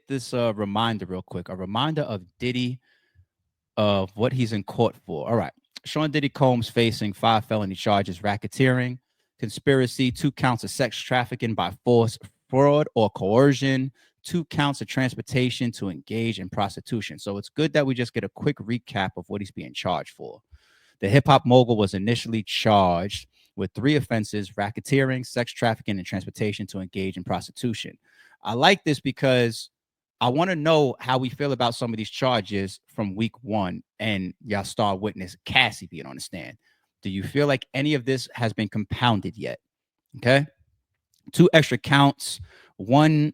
this reminder real quick. A reminder of Diddy of what he's in court for. All right. Sean Diddy Combs facing 5 felony charges: racketeering, conspiracy, 2 counts of sex trafficking by force, fraud, or coercion, 2 counts of transportation to engage in prostitution. So it's good that we just get a quick recap of what he's being charged for. The hip hop mogul was initially charged with 3 offenses: racketeering, sex trafficking, and transportation to engage in prostitution. I like this because I want to know how we feel about some of these charges from week 1 and y'all star witness Cassie being on the stand. Do you feel like any of this has been compounded yet? Okay. 2 extra counts, one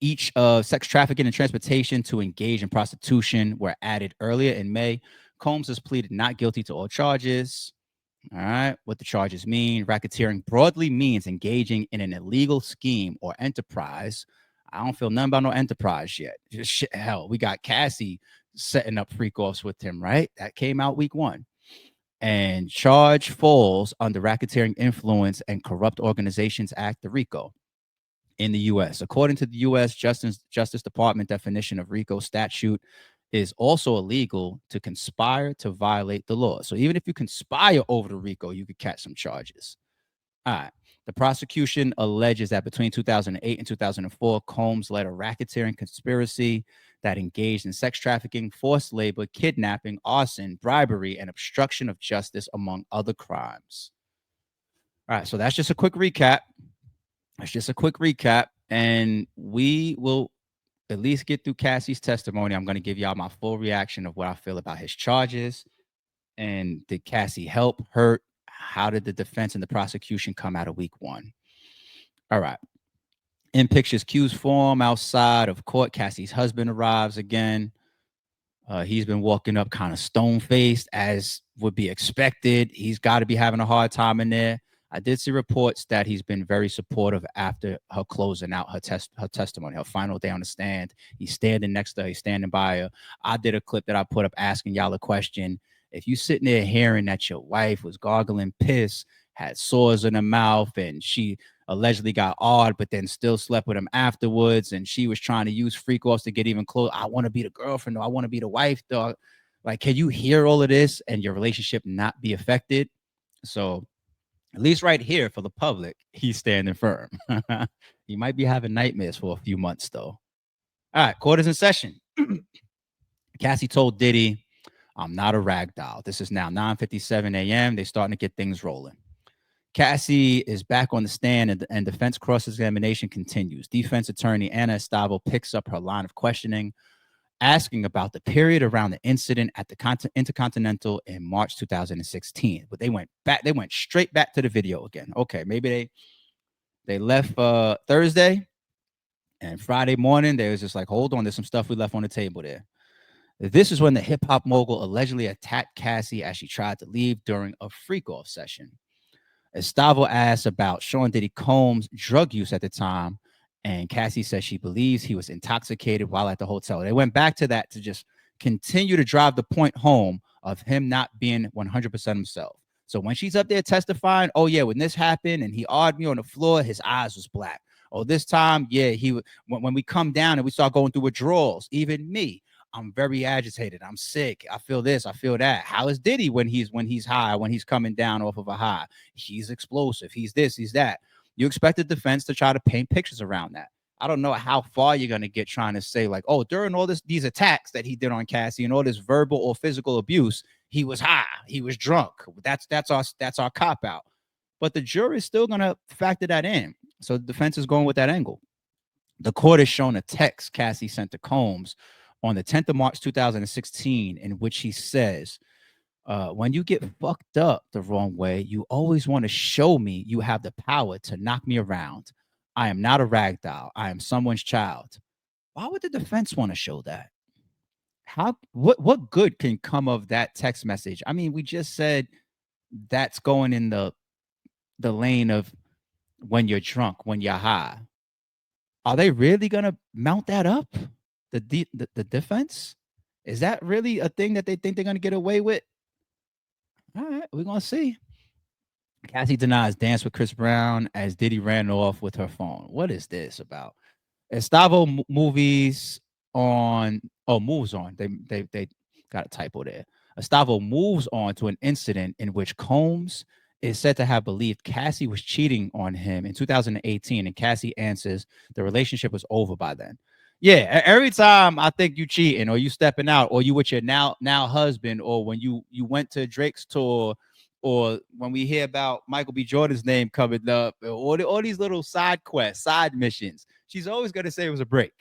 each of sex trafficking and transportation to engage in prostitution were added earlier in May. Combs has pleaded not guilty to all charges. All right. What the charges mean: racketeering broadly means engaging in an illegal scheme or enterprise. I don't feel nothing about no enterprise yet. Just shit, hell, we got Cassie setting up freak offs with him, right? That came out week 1. And charge falls under Racketeering Influence and Corrupt Organizations Act, the RICO, in the U.S. According to the U.S. Justice Department definition of RICO statute, is also illegal to conspire to violate the law. So even if you conspire over the RICO, you could catch some charges. All right. The prosecution alleges that between 2008 and 2004, Combs led a racketeering conspiracy that engaged in sex trafficking, forced labor, kidnapping, arson, bribery, and obstruction of justice, among other crimes. All right. So that's just a quick recap. And we will at least get through Cassie's testimony. I'm going to give y'all my full reaction of what I feel about his charges. And did Cassie help, hurt? How did the defense and the prosecution come out of week 1? All right. In pictures, cues form outside of court. Cassie's husband arrives again. He's been walking up kind of stone faced, as would be expected. He's got to be having a hard time in there. I did see reports that he's been very supportive after her closing out her testimony, her final day on the stand. He's standing next to her. He's standing by her. I did a clip that I put up asking y'all a question. If you sitting there hearing that your wife was gargling piss, had sores in her mouth, and she allegedly got awed, but then still slept with him afterwards, and she was trying to use freak offs to get even close. I want to be the girlfriend, though. I want to be the wife, dog. Like, can you hear all of this and your relationship not be affected? So at least right here for the public, he's standing firm. He might be having nightmares for a few months, though. All right, court is in session. Cassie told Diddy, "I'm not a rag doll." This is now 9:57 a.m. They're starting to get things rolling. Cassie is back on the stand, and defense cross-examination continues. Defense attorney Anna Estavo picks up her line of questioning, asking about the period around the incident at the Intercontinental in March 2016. But they went straight back to the video again. Okay, maybe they left Thursday, and Friday morning they was just like, hold on, there's some stuff we left on the table there. This is when the hip hop mogul allegedly attacked Cassie as she tried to leave during a freak off session. Estavo asks about Sean Diddy Combs' drug use at the time, and Cassie says she believes he was intoxicated while at the hotel. They went back to that to just continue to drive the point home of him not being 100% himself. So when she's up there testifying, oh yeah, when this happened and he awed me on the floor, his eyes was black. Oh, this time, yeah, when we come down and we start going through withdrawals, even me, I'm very agitated. I'm sick. I feel this. I feel that. How is Diddy when he's high, when he's coming down off of a high? He's explosive. He's this, he's that. You expect the defense to try to paint pictures around that. I don't know how far you're going to get trying to say like, oh, during all these attacks that he did on Cassie and all this verbal or physical abuse, he was high, he was drunk. That's our cop out. But the jury is still going to factor that in. So the defense is going with that angle. The court has shown a text Cassie sent to Combs on the 10th of March 2016, in which he says, when you get fucked up the wrong way, you always want to show me you have the power to knock me around. I am not a rag doll. I am someone's child. Why would the defense want to show that? What good can come of that text message? I mean, we just said that's going in the lane of when you're drunk, when you're high. Are they really gonna mount that up? The defense? Is that really a thing that they think they're gonna get away with? All right, we're gonna see. Cassie denies dance with Chris Brown as Diddy ran off with her phone. What is this about? Estavo movies on, oh, moves on. They got a typo there. Estavo moves on to an incident in which Combs is said to have believed Cassie was cheating on him in 2018, and Cassie answers the relationship was over by then. Yeah, every time I think you cheating or you stepping out or you with your now husband, or when you went to Drake's tour, or when we hear about Michael B. Jordan's name coming up, or all these little side quests, side missions, she's always gonna say it was a break.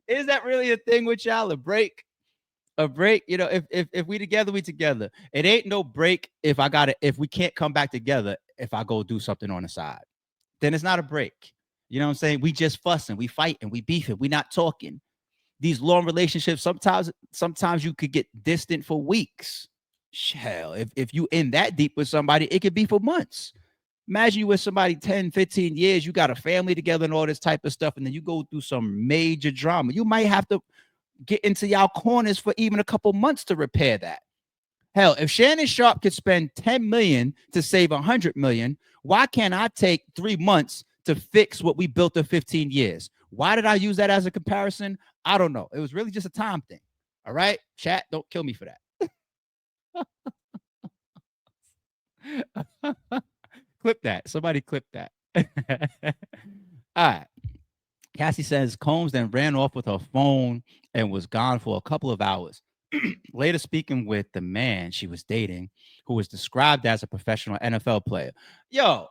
Is that really a thing with y'all? A break? A break? You know, if we together, we together. It ain't no break if we can't come back together, if I go do something on the side. Then it's not a break. You know what I'm saying? We just fussing, we fighting, we beefing, we not talking. These long relationships, sometimes you could get distant for weeks. Hell, if you in that deep with somebody, it could be for months. Imagine you with somebody 10, 15 years, you got a family together and all this type of stuff, and then you go through some major drama. You might have to get into y'all corners for even a couple months to repair that. Hell, if Shannon Sharp could spend 10 million to save 100 million, why can't I take 3 months to fix what we built in 15 years? Why did I use that as a comparison? I don't know. It was really just a time thing. All right, chat, don't kill me for that. Clip that. Somebody clip that. All right. Cassie says Combs then ran off with her phone and was gone for a couple of hours. Later, speaking with the man she was dating, who was described as a professional NFL player. Yo,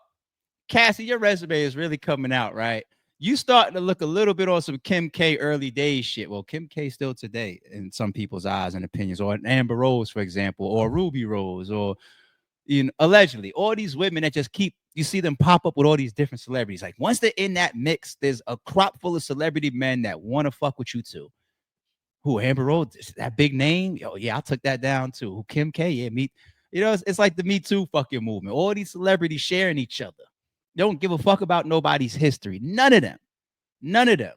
Cassie, your resume is really coming out, right? You starting to look a little bit on some Kim K early days shit. Well, Kim K still today in some people's eyes and opinions, or Amber Rose, for example, or Ruby Rose, or allegedly all these women that just keep, you see them pop up with all these different celebrities. Like once they're in that mix, there's a crop full of celebrity men that want to fuck with you too. Who, Amber Rose, that big name? Yo, yeah, I took that down too. Who, Kim K? Yeah, me. You know, it's like the Me Too fucking movement. All these celebrities sharing each other. They don't give a fuck about nobody's history. None of them. None of them.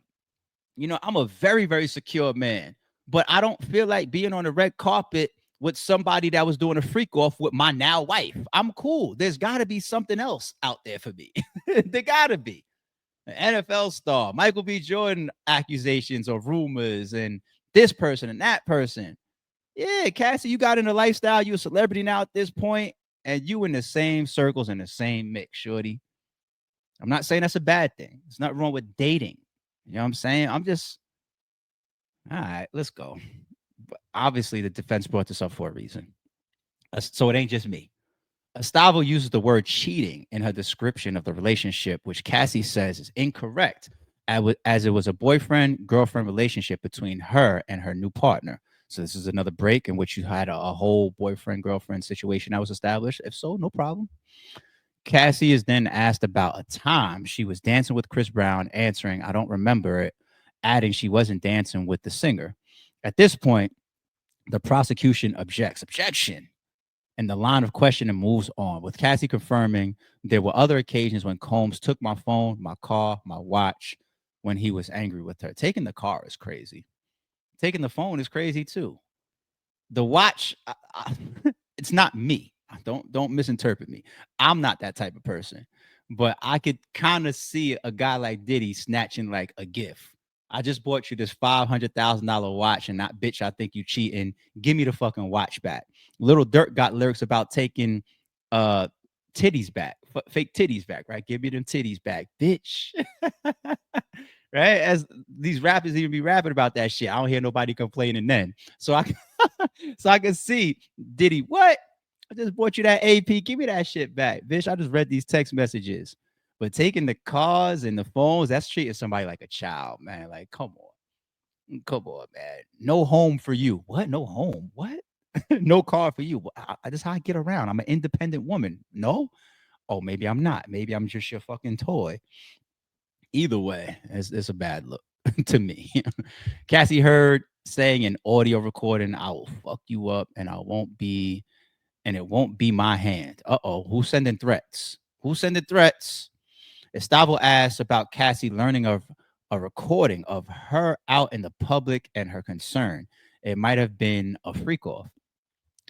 You know, I'm a very, very secure man, but I don't feel like being on the red carpet with somebody that was doing a freak off with my now wife. I'm cool. There's got to be something else out there for me. There got to be. An NFL star, Michael B. Jordan accusations or rumors, and this person and that person. Yeah, Cassie, you got in the lifestyle. You a celebrity now at this point, and you in the same circles in the same mix, shorty. I'm not saying that's a bad thing. It's not wrong with dating. You know what I'm saying? I'm just, all right, let's go. But obviously, the defense brought this up for a reason. So it ain't just me. Estavo uses the word cheating in her description of the relationship, which Cassie says is incorrect, as it was a boyfriend girlfriend relationship between her and her new partner. So this is another break in which you had a whole boyfriend girlfriend situation that was established. If so, no problem. Cassie is then asked about a time she was dancing with Chris Brown, answering, I don't remember it, adding she wasn't dancing with the singer. At this point, the prosecution objects. Objection. And the line of questioning moves on, with Cassie confirming there were other occasions when Combs took my phone, my car, my watch when he was angry with her. Taking the car is crazy. Taking the phone is crazy too. The watch, it's not me. Don't misinterpret me. I'm not that type of person, but I could kind of see a guy like Diddy snatching like a gift. I just bought you this $500,000 watch, and not bitch. I think you cheating. Give me the fucking watch back. Little Dirk got lyrics about taking uh titties back, fake titties back, right? Give me them titties back, bitch. Right? As these rappers even be rapping about that shit, I don't hear nobody complaining then. So I so I can see Diddy, what? I just bought you that AP. Give me that shit back, bitch. I just read these text messages. But taking the cars and the phones, that's treating somebody like a child, man. Like, come on. Come on, man. No home for you. What? No home. What? No car for you. That's how I get around. I'm an independent woman. No? Oh, maybe I'm not. Maybe I'm just your fucking toy. Either way, it's a bad look to me. Cassie heard saying in audio recording, I will fuck you up and it won't be my hand. Uh-oh, who's sending threats? Who's sending threats? Estavo asked about Cassie learning of a recording of her out in the public and her concern. It might have been a freak off.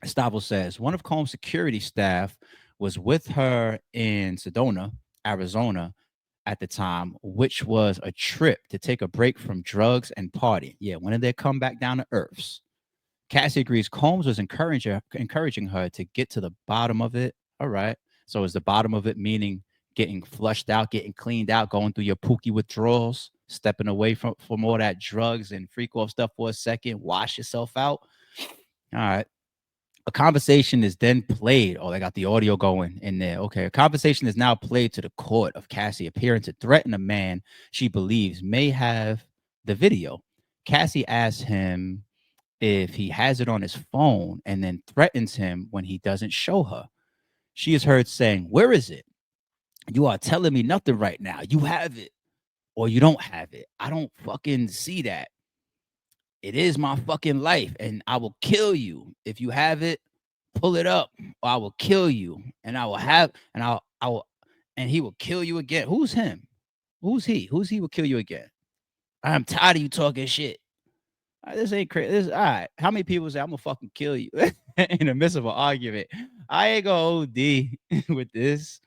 Estavo says one of Combs' security staff was with her in Sedona, Arizona, at the time, which was a trip to take a break from drugs and party. Yeah, when did they come back down to earths? Cassie agrees Combs was encouraging her to get to the bottom of it. All right. So is the bottom of it meaning getting flushed out, getting cleaned out, going through your pookie withdrawals, stepping away from all that drugs and freak off stuff for a second, wash yourself out? All right. A conversation is then played. Oh, they got the audio going in there. Okay. A conversation is now played to the court of Cassie appearing to threaten a man she believes may have the video. Cassie asks him if he has it on his phone and then threatens him when he doesn't show her. She is heard saying, "Where is it? You are telling me nothing right now. You have it or you don't have it. I don't fucking see that. It is my fucking life and I will kill you. If you have it, pull it up or I will kill you and I will have and I will and he will kill you again." Who's him? Who's he? Who's he will kill you again? I'm tired of you talking shit. This ain't crazy. This all right. How many people say I'm gonna fucking kill you in the midst of an argument? I ain't gonna OD with this.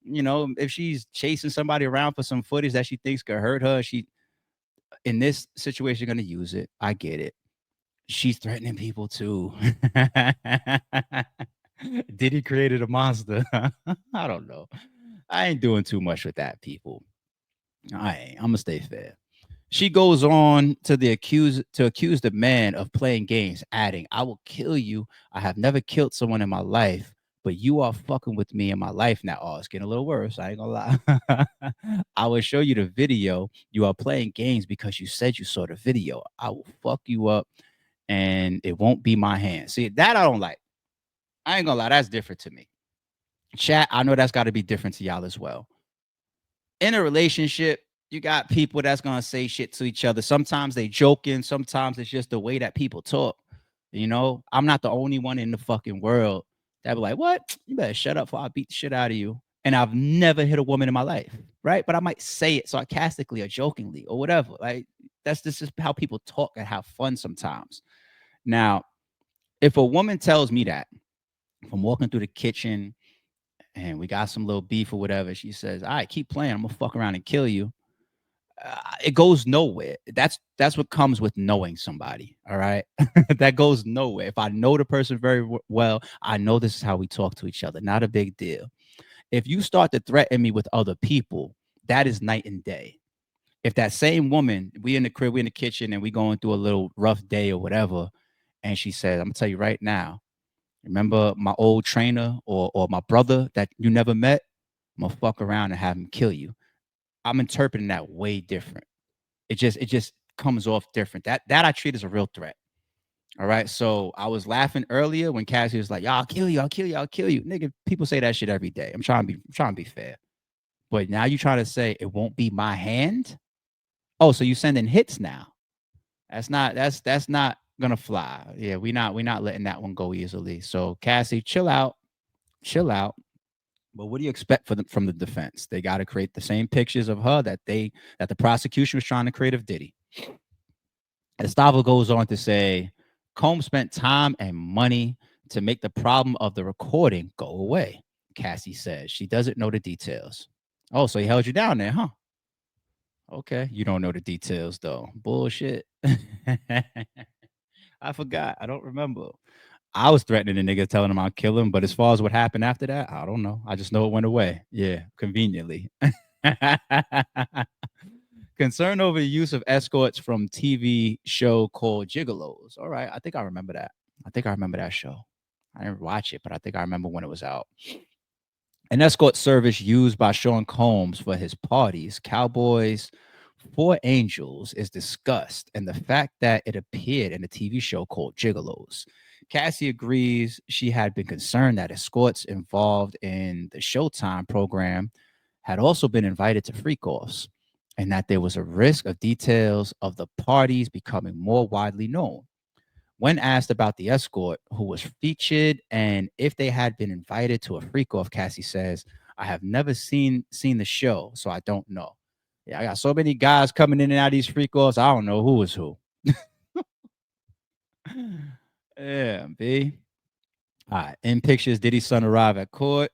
You know, if she's chasing somebody around for some footage that she thinks could hurt her, she in this situation gonna use it. I get it. She's threatening people too. Diddy created a monster. I don't know. I ain't doing too much with that, people. I ain't. I'm gonna stay fair. She goes on to accuse the man of playing games, adding, "I will kill you. I have never killed someone in my life, but you are fucking with me in my life now." Oh, it's getting a little worse. I ain't gonna lie. "I will show you the video. You are playing games because you said you saw the video. I will fuck you up and it won't be my hand." See, that I don't like. I ain't gonna lie. That's different to me. Chat, I know that's got to be different to y'all as well. In a relationship, you got people that's gonna say shit to each other. Sometimes they joking, sometimes it's just the way that people talk. You know, I'm not the only one in the fucking world that be like, "What? You better shut up before I beat the shit out of you." And I've never hit a woman in my life, right? But I might say it sarcastically or jokingly or whatever. Like that's this is how people talk and have fun sometimes. Now, if a woman tells me that, if I'm walking through the kitchen and we got some little beef or whatever, she says, "All right, keep playing. I'm gonna fuck around and kill you." It goes nowhere. That's what comes with knowing somebody. All right, that goes nowhere. If I know the person very well, I know this is how we talk to each other. Not a big deal. If you start to threaten me with other people, that is night and day. If that same woman, we in the crib, we in the kitchen, and we going through a little rough day or whatever, and she says, "I'm gonna tell you right now. Remember my old trainer or my brother that you never met? I'm gonna fuck around and have him kill you." I'm interpreting that way different. It just comes off different. That I treat as a real threat. All right. So I was laughing earlier when Cassie was like, "Y'all, I'll kill you, I'll kill you, I'll kill you." Nigga, people say that shit every day. I'm trying to be fair. But now you trying to say it won't be my hand? Oh, so you sending hits now. That's not gonna fly. Yeah, we not letting that one go easily. So Cassie, chill out. Chill out. But what do you expect from the defense? They got to create the same pictures of her that the prosecution was trying to create of Diddy. Estavo goes on to say, Combs spent time and money to make the problem of the recording go away. Cassie says she doesn't know the details. Oh, so he held you down there, huh? Okay, you don't know the details though. Bullshit. I forgot. I don't remember. I was threatening the nigga, telling him I'll kill him. But as far as what happened after that, I don't know. I just know it went away. Yeah, conveniently. Concern over the use of escorts from TV show called Gigolos. All right, I think I remember that. I think I remember that show. I didn't watch it, but I think I remember when it was out. An escort service used by Sean Combs for his parties, Cowboys for Angels, is discussed, and the fact that it appeared in a TV show called Gigolos. Cassie agrees she had been concerned that escorts involved in the Showtime program had also been invited to freak offs, and that there was a risk of details of the parties becoming more widely known. When asked about the escort who was featured and if they had been invited to a freak off, Cassie says, "I have never seen the show, so I don't know." Yeah, I got so many guys coming in and out of these freak offs. I don't know who is who. Yeah, B. All right. In pictures, Diddy's son arrive at court.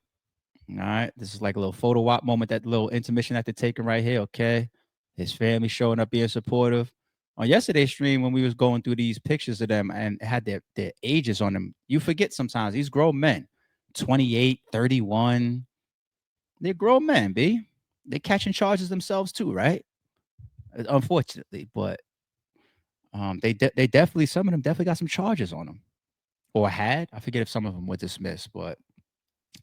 All right. This is like a little photo op moment, that little intermission that they're taking right here. Okay. His family showing up, being supportive. On yesterday's stream, when we was going through these pictures of them and it had their ages on them, you forget sometimes these grown men, 28, 31, they're grown men, B. They're catching charges themselves too, right? Unfortunately, but they definitely, some of them definitely got some charges on them or had. I forget if some of them were dismissed, but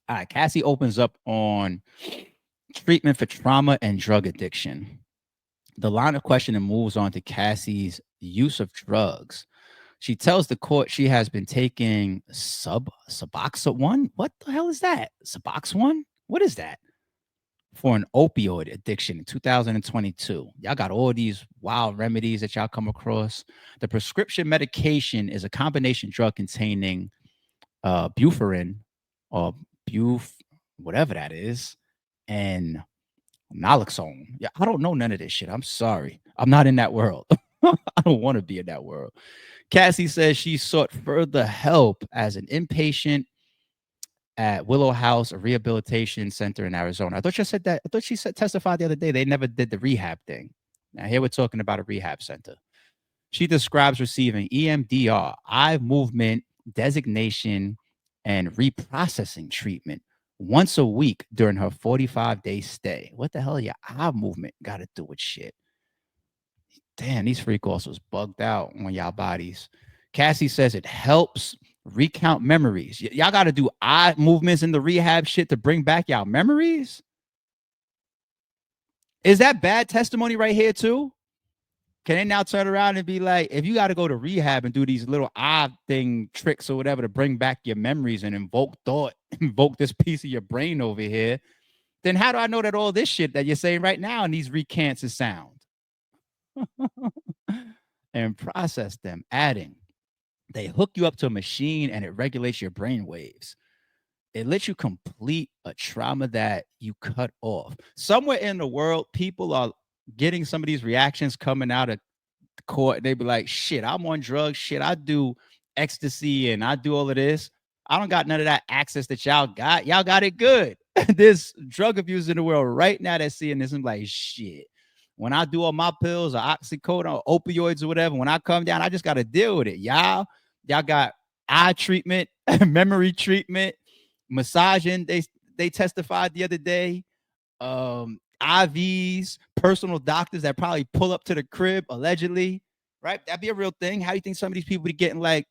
all right. Cassie opens up on treatment for trauma and drug addiction. The line of questioning moves on to Cassie's use of drugs. She tells the court she has been taking Suboxone. What the hell is that? Suboxone? What is that? For an opioid addiction in 2022. Y'all got all these wild remedies that y'all come across. The prescription medication is a combination drug containing buprenorphine or buf, whatever that is, and naloxone. Yeah, I don't know none of this shit. I'm sorry. I'm not in that world. I don't want to be in that world. Cassie says she sought further help as an inpatient at Willow House, a rehabilitation center in Arizona. I thought you said that. I thought she said testified the other day they never did the rehab thing. Now here we're talking about a rehab center. She describes receiving EMDR, eye movement designation, and reprocessing treatment once a week during her 45-day stay. What the hell your eye movement got to do with shit? Damn, these freak offs was bugged out on y'all bodies. Cassie says it helps recount memories. Y'all got to do eye movements in the rehab shit to bring back y'all memories? Is that bad testimony right here too? Can they now turn around and be like, if you got to go to rehab and do these little eye thing tricks or whatever to bring back your memories and invoke thought, invoke this piece of your brain over here, then how do I know that all this shit that you're saying right now in these recants is sound? And process them, adding, they hook you up to a machine and it regulates your brain waves. It lets you complete a trauma that you cut off. Somewhere in the world, people are getting some of these reactions coming out of court. They be like, shit, I'm on drugs. Shit, I do ecstasy and I do all of this. I don't got none of that access that y'all got. Y'all got it good. There's drug abusers in the world right now that's seeing this and like, shit. When I do all my pills or oxycodone or opioids or whatever, when I come down, I just got to deal with it. Y'all got eye treatment, memory treatment, massaging. They testified the other day. IVs, personal doctors that probably pull up to the crib allegedly, right? That'd be a real thing. How do you think some of these people be getting like?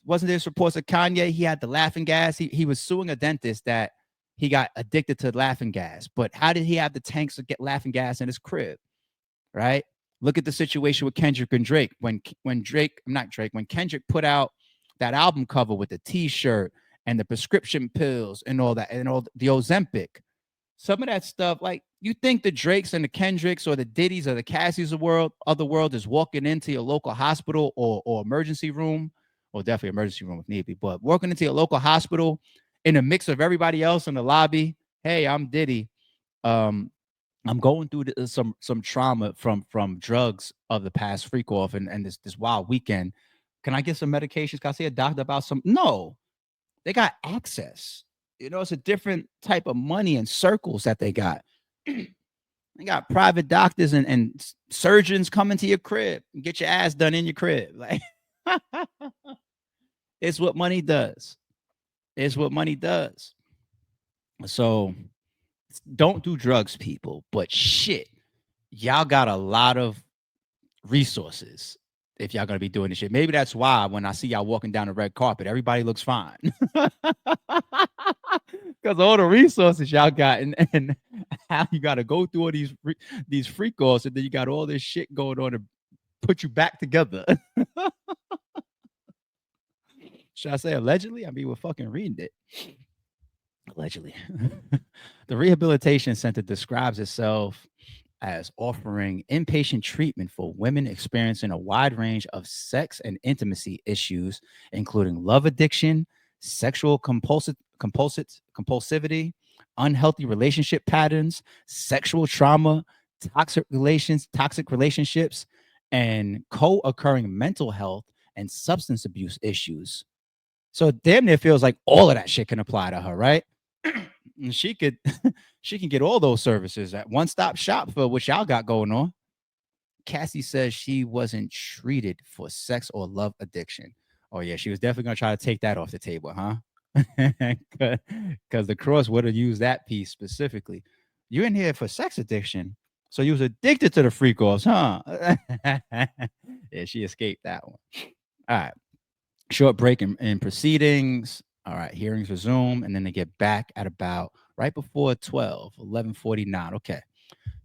Wasn't there reports of Kanye? He had the laughing gas. He was suing a dentist that he got addicted to laughing gas. But how did he have the tanks to get laughing gas in his crib? Right? Look at the situation with Kendrick and Drake. When Kendrick put out that album cover with the T-shirt and the prescription pills and all that, and all the Ozempic, some of that stuff, like you think the Drakes and the Kendricks or the Diddys or the Cassies of the world is walking into your local hospital or emergency room, or definitely emergency room if need be, but walking into your local hospital in a mix of everybody else in the lobby. Hey, I'm Diddy. I'm going through some trauma from drugs of the past freak off and this wild weekend. Can I get some medications? Can I see a doctor about some? No, they got access. It's a different type of money and circles that they got. They got private doctors and surgeons coming to your crib and get your ass done in your crib. Like, it's what money does. It's what money does. So don't do drugs, people. But shit, y'all got a lot of resources if y'all gonna be doing this shit. Maybe that's why when I see y'all walking down the red carpet, everybody looks fine. Because all the resources y'all got and how you got to go through all these freak offs, and then you got all this shit going on to put you back together. Should I say allegedly? I mean, we're fucking reading it. Allegedly. The rehabilitation center describes itself as offering inpatient treatment for women experiencing a wide range of sex and intimacy issues, including love addiction, sexual compulsivity, unhealthy relationship patterns, sexual trauma, toxic relationships, and co-occurring mental health and substance abuse issues. So damn near feels like all of that shit can apply to her, right? And she could she can get all those services at one-stop shop for what y'all got going on. Cassie says she wasn't treated for sex or love addiction. Oh yeah, she was definitely gonna try to take that off the table, huh? Because the cross would have used that piece specifically. You in here for sex addiction, so you was addicted to the freak offs, huh? Yeah, she escaped that one. All right, short break in proceedings. All right, hearings resume, and then they get back at about right before 12, 11:49. Okay.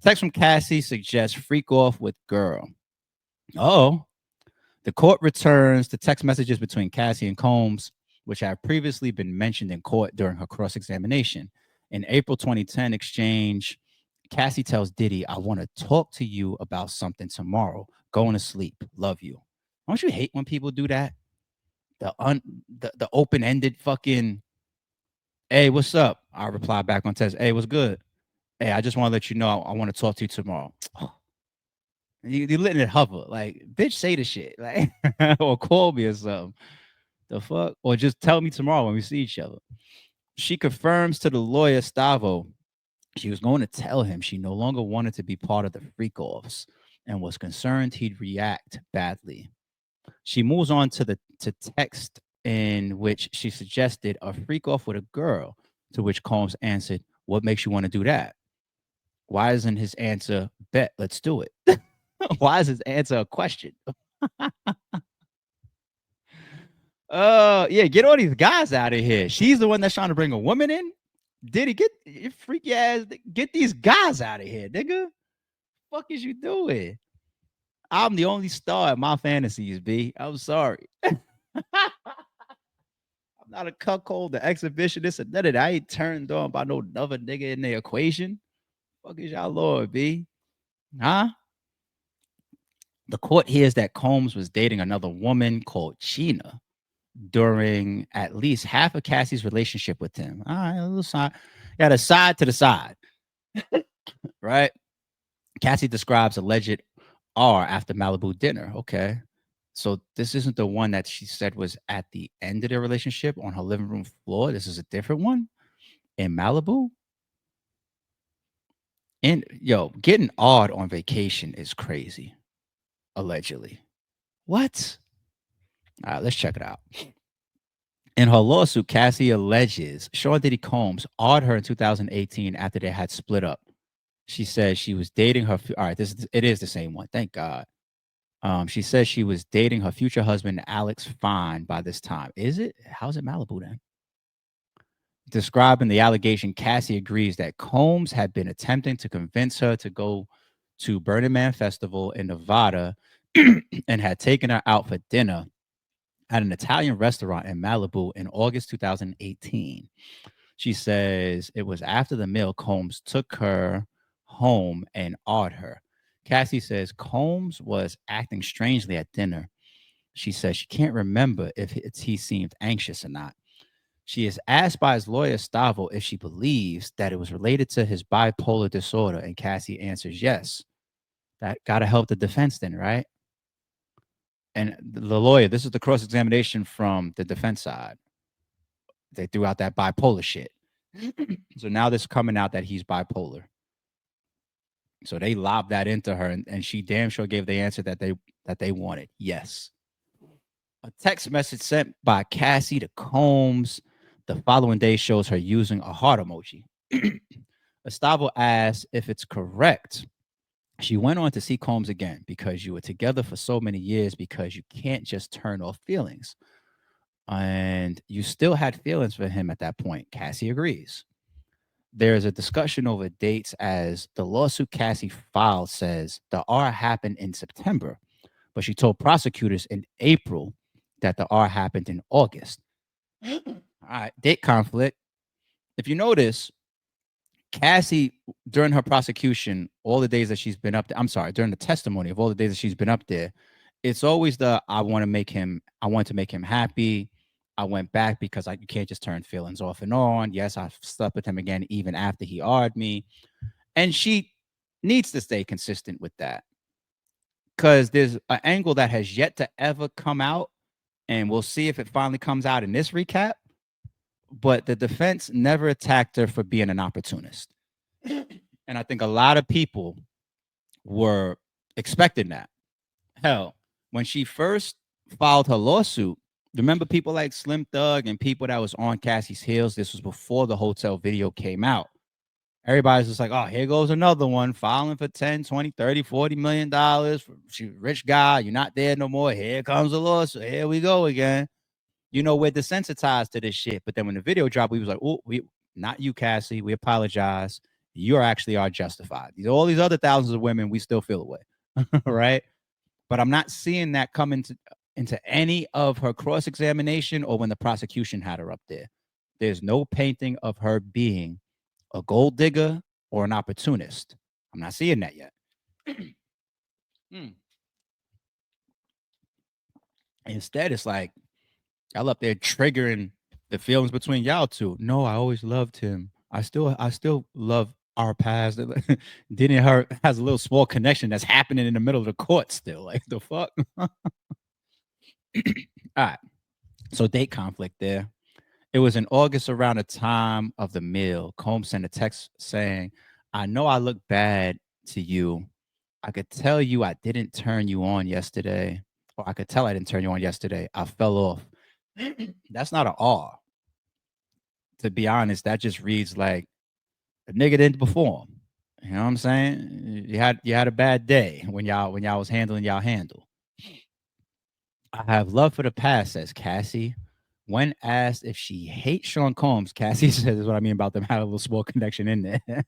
Text from Cassie suggests freak off with girl. Oh, the court returns the text messages between Cassie and Combs, which had previously been mentioned in court during her cross examination. In April 2010 exchange, Cassie tells Diddy, I want to talk to you about something tomorrow. Going to sleep. Love you. Don't you hate when people do that? The open ended fucking, hey, what's up? I reply back on text, hey, what's good? Hey, I just want to let you know I want to talk to you tomorrow. You're letting it hover. Like, bitch, say the shit. Like, or call me or something. The fuck? Or just tell me tomorrow when we see each other. She confirms to the lawyer Stavo she was going to tell him she no longer wanted to be part of the freak offs and was concerned he'd react badly. She moves on to text in which she suggested a freak off with a girl, to which Combs answered, what makes you want to do that? Why isn't his answer, bet, let's do it? Why is his answer a question? Yeah, get all these guys out of here. She's the one that's trying to bring a woman in. Diddy, get your freaky ass, get these guys out of here, nigga. Fuck is you doing? I'm the only star in my fantasies, B. I'm sorry. I'm not a cuckold, the exhibitionist, and none of that. I ain't turned on by no other nigga in the equation. Fuck is y'all Lord, B? Huh? The court hears that Combs was dating another woman called Gina during at least half of Cassie's relationship with him. All right, a little side. Got a side to the side, right? Cassie describes alleged R after Malibu dinner. Okay. So this isn't the one that she said was at the end of their relationship on her living room floor. This is a different one in Malibu. And yo, getting odd on vacation is crazy. Allegedly. What? All right, let's check it out. In her lawsuit, Cassie alleges Sean Diddy Combs awed her in 2018 after they had split up. She says she was dating her. All right, it is the same one. Thank God. She says she was dating her future husband Alex Fine by this time. Is it? How's it Malibu then? Describing the allegation, Cassie agrees that Combs had been attempting to convince her to go to Burning Man Festival in Nevada and had taken her out for dinner at an Italian restaurant in Malibu in August 2018. She says it was after the meal Combs took her home and awed her. Cassie says Combs was acting strangely at dinner. She says she can't remember if he seemed anxious or not. She is asked by his lawyer Stavo if she believes that it was related to his bipolar disorder, and Cassie answers yes. That gotta help the defense then, right? And the lawyer, this is the cross examination from the defense side. They threw out that bipolar shit. So now this coming out that he's bipolar. So they lobbed that into her, and she damn sure gave the answer that they wanted. Yes. A text message sent by Cassie to Combs the following day shows her using a heart emoji. Estavo asks if it's correct. She went on to see Combs again because you were together for so many years because you can't just turn off feelings. And you still had feelings for him at that point. Cassie agrees. There's a discussion over dates as the lawsuit Cassie filed says the R happened in September, but she told prosecutors in April that the R happened in August. All right, date conflict. If you notice, Cassie, during her prosecution, all the days that she's been up there, I'm sorry, during the testimony of all the days that she's been up there, it's always I want to make him happy. I went back because you can't just turn feelings off and on. Yes, I slept with him again even after he R'd me. And she needs to stay consistent with that because there's an angle that has yet to ever come out. And we'll see if it finally comes out in this recap but the defense never attacked her for being an opportunist. And I think a lot of people were expecting that. Hell, when she first filed her lawsuit, remember people like Slim Thug and people that was on Cassie's heels? This was before the hotel video came out. Everybody's just like, oh, here goes another one filing for 10, 20, 30, 40 million dollars. She rich guy, you're not there no more. Here comes the lawsuit. Here we go again. You know, we're desensitized to this shit. But then when the video dropped, we was like, oh, we not you, Cassie. We apologize. You're actually are justified. All these other thousands of women, we still feel away. Right? But I'm not seeing that come into any of her cross examination or when the prosecution had her up there. There's no painting of her being a gold digger or an opportunist. I'm not seeing that yet. Instead, it's like y'all up there triggering the feelings between y'all two. No, I always loved him. I still love our past. Diddy and her has a little small connection that's happening in the middle of the court still. Like the fuck. All right. So date conflict there. It was in August around the time of the meal. Combs sent a text saying, I know I look bad to you. I could tell you I didn't turn you on yesterday. Or I could tell I didn't turn you on yesterday. I fell off. That's not an awe. To be honest, that just reads like a nigga didn't perform. You know what I'm saying? You had a bad day when y'all was handling y'all handle. I have love for the past, says Cassie. When asked if she hates Sean Combs, Cassie says, "Is what I mean about them having a little small connection in there."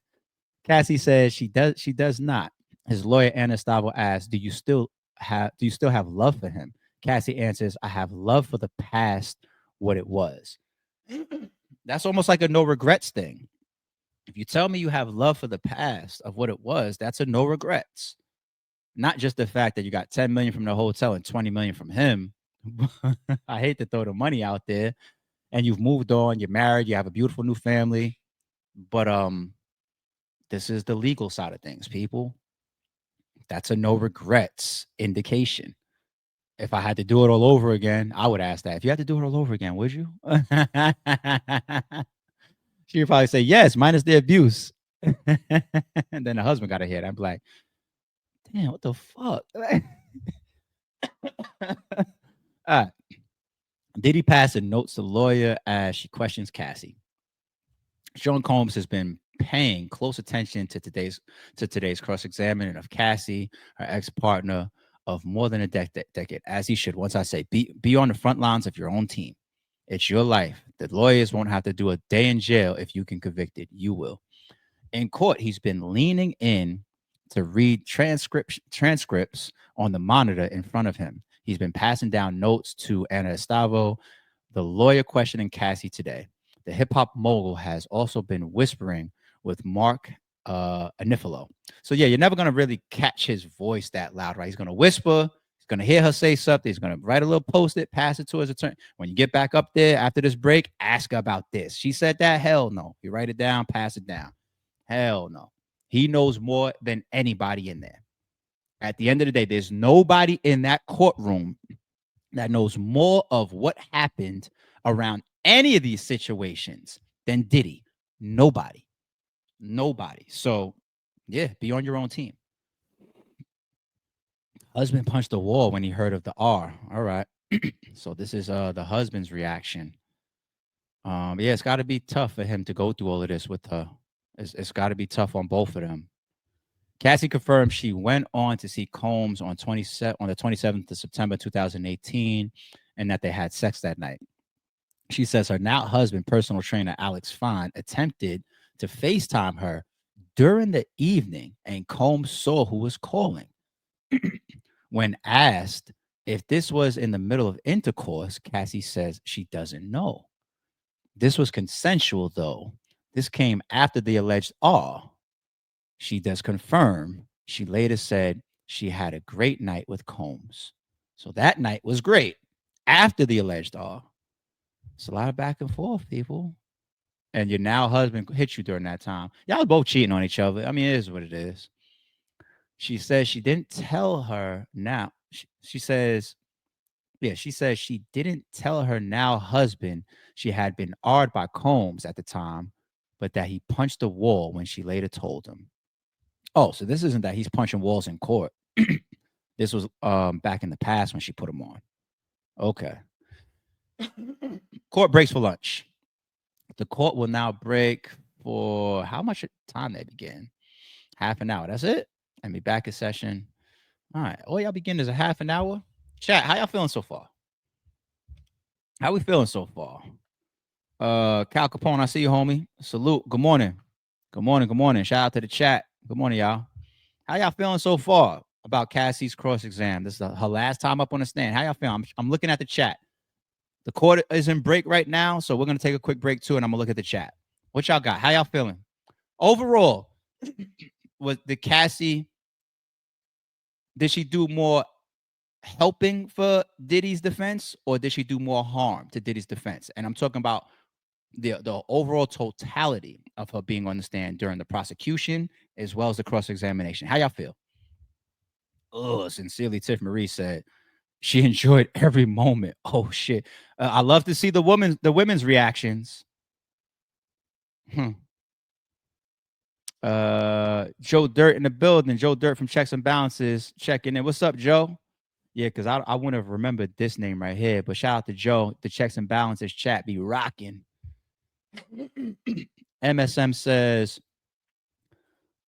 Cassie says she does. She does not. His lawyer Anastavo asks, Do you still have love for him?" Cassie answers, "I have love for the past, what it was." That's almost like a no regrets thing. If you tell me you have love for the past of what it was, that's a no regrets. Not just the fact that you got 10 million from the hotel and 20 million from him. I hate to throw the money out there. And you've moved on, you're married, you have a beautiful new family. But this is the legal side of things, people. That's a no regrets indication. If I had to do it all over again, I would ask that. If you had to do it all over again, would you? She would probably say yes, minus the abuse. And then the husband got to hear that. I'm like, damn, what the fuck? All right. Diddy passes notes to the lawyer as she questions Cassie. Sean Combs has been paying close attention to today's cross-examining of Cassie, her ex-partner of more than a decade, as he should. Once I say, be on the front lines of your own team. It's your life. The lawyers won't have to do a day in jail if you can convict it. You will. In court, he's been leaning in to read transcripts on the monitor in front of him. He's been passing down notes to Anastavo, the lawyer questioning Cassie today. The hip hop mogul has also been whispering with Mark Anifalo. So yeah, you're never gonna really catch his voice that loud, right? He's gonna whisper. He's gonna hear her say something. He's gonna write a little post-it, pass it to his attorney. When you get back up there after this break, ask her about this. She said that. Hell no. You write it down, pass it down. Hell no. He knows more than anybody in there. At the end of the day, there's nobody in that courtroom that knows more of what happened around any of these situations than Diddy. Nobody. Nobody. So, yeah, be on your own team. Husband punched the wall when he heard of the R. All right. So this is the husband's reaction. Yeah, it's got to be tough for him to go through all of this with her. It's got to be tough on both of them. Cassie confirmed she went on to see Combs on the 27th of September 2018 and that they had sex that night. She says her now husband, personal trainer Alex Fine, attempted to FaceTime her during the evening and Combs saw who was calling. When asked if this was in the middle of intercourse, Cassie says she doesn't know. This was consensual, though. This came after the alleged R. She does confirm. She later said she had a great night with Combs. So that night was great after the alleged R. It's a lot of back and forth, people. And your now husband hit you during that time. Y'all both cheating on each other. I mean, it is what it is. She says she didn't tell her now. She says Yeah, she says she didn't tell her now husband she had been awed by Combs at the time, but that he punched a wall when she later told him. Oh, so this isn't that he's punching walls in court. This was back in the past when she put him on. Okay. Court breaks for lunch. The court will now break for how much time they begin? Half an hour. That's it. And be back in session. All right. All y'all begin is a half an hour. Chat, how y'all feeling so far? How we feeling so far? Cal Capone, I see you, homie. Salute. Good morning. Good morning. Good morning. Shout out to the chat. Good morning, y'all. How y'all feeling so far about Cassie's cross exam? This is her last time up on the stand. How y'all feeling? I'm looking at the chat. The court is in break right now, so we're gonna take a quick break too, and I'm gonna look at the chat. What y'all got? How y'all feeling? Overall, was the Cassie? Did she do more helping for Diddy's defense, or did she do more harm to Diddy's defense? And I'm talking about the overall totality of her being on the stand during the prosecution as well as the cross examination. How y'all feel? Oh, sincerely, Tiff Marie said she enjoyed every moment. Oh shit! I love to see the women's reactions. Joe Dirt in the building. Joe Dirt from Checks and Balances checking in. What's up, Joe? Yeah, because I wouldn't have remembered this name right here. But shout out to Joe. The Checks and Balances chat be rocking. MSM says,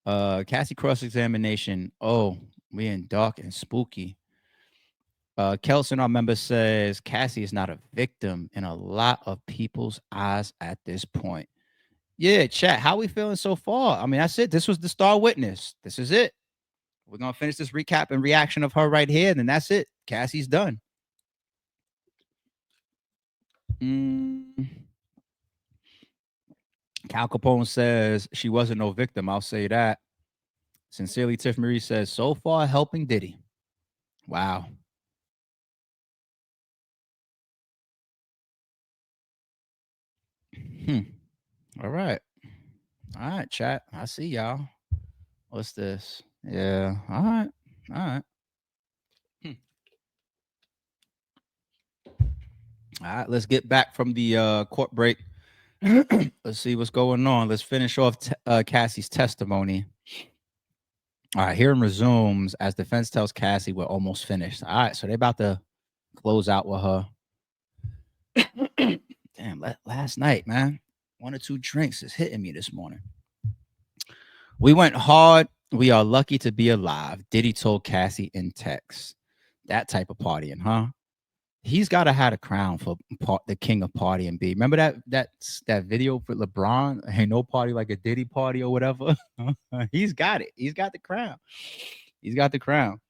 Cassie cross examination. Oh, we in dark and spooky. Kelson, our member, says Cassie is not a victim in a lot of people's eyes at this point. Yeah, chat. How we feeling so far? I mean, that's it. This was the star witness. This is it. We're gonna finish this recap and reaction of her right here, and then that's it. Cassie's done. Cal Capone says she wasn't no victim. I'll say that. Sincerely, Tiff Marie says so far helping Diddy. Wow. All right. All right, chat. I see y'all. What's this? Yeah. All right. All right. All right. Let's get back from the court break. Let's see what's going on. Let's finish off Cassie's testimony. All right. Hearing resumes as defense tells Cassie we're almost finished. All right. So they're about to close out with her. Damn, last night, man. 1 or 2 drinks is hitting me this morning. We went hard. We are lucky to be alive. Diddy told Cassie in text. That type of partying, huh? He's got to have a crown for the king of partying. B. Remember that video for LeBron? Ain't no party like a Diddy party or whatever. He's got it. He's got the crown. He's got the crown.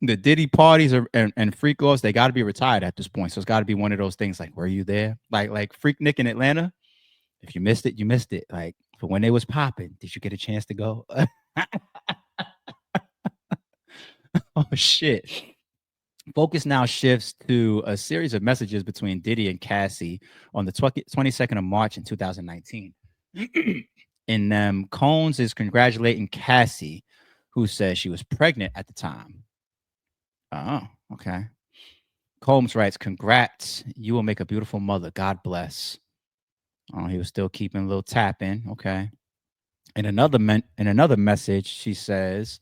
The Diddy parties and freak offs, they got to be retired at this point. So it's got to be one of those things like, were you there? Like Freak Nick in Atlanta. If you missed it, you missed it. Like for when they was popping, did you get a chance to go? Oh shit. Focus now shifts to a series of messages between Diddy and Cassie on the 22nd of March in 2019. In them, Combs is congratulating Cassie, who says she was pregnant at the time. Oh, okay. Combs writes, "Congrats, you will make a beautiful mother. God bless." Oh, he was still keeping a little tap in. Okay. In another message, she says,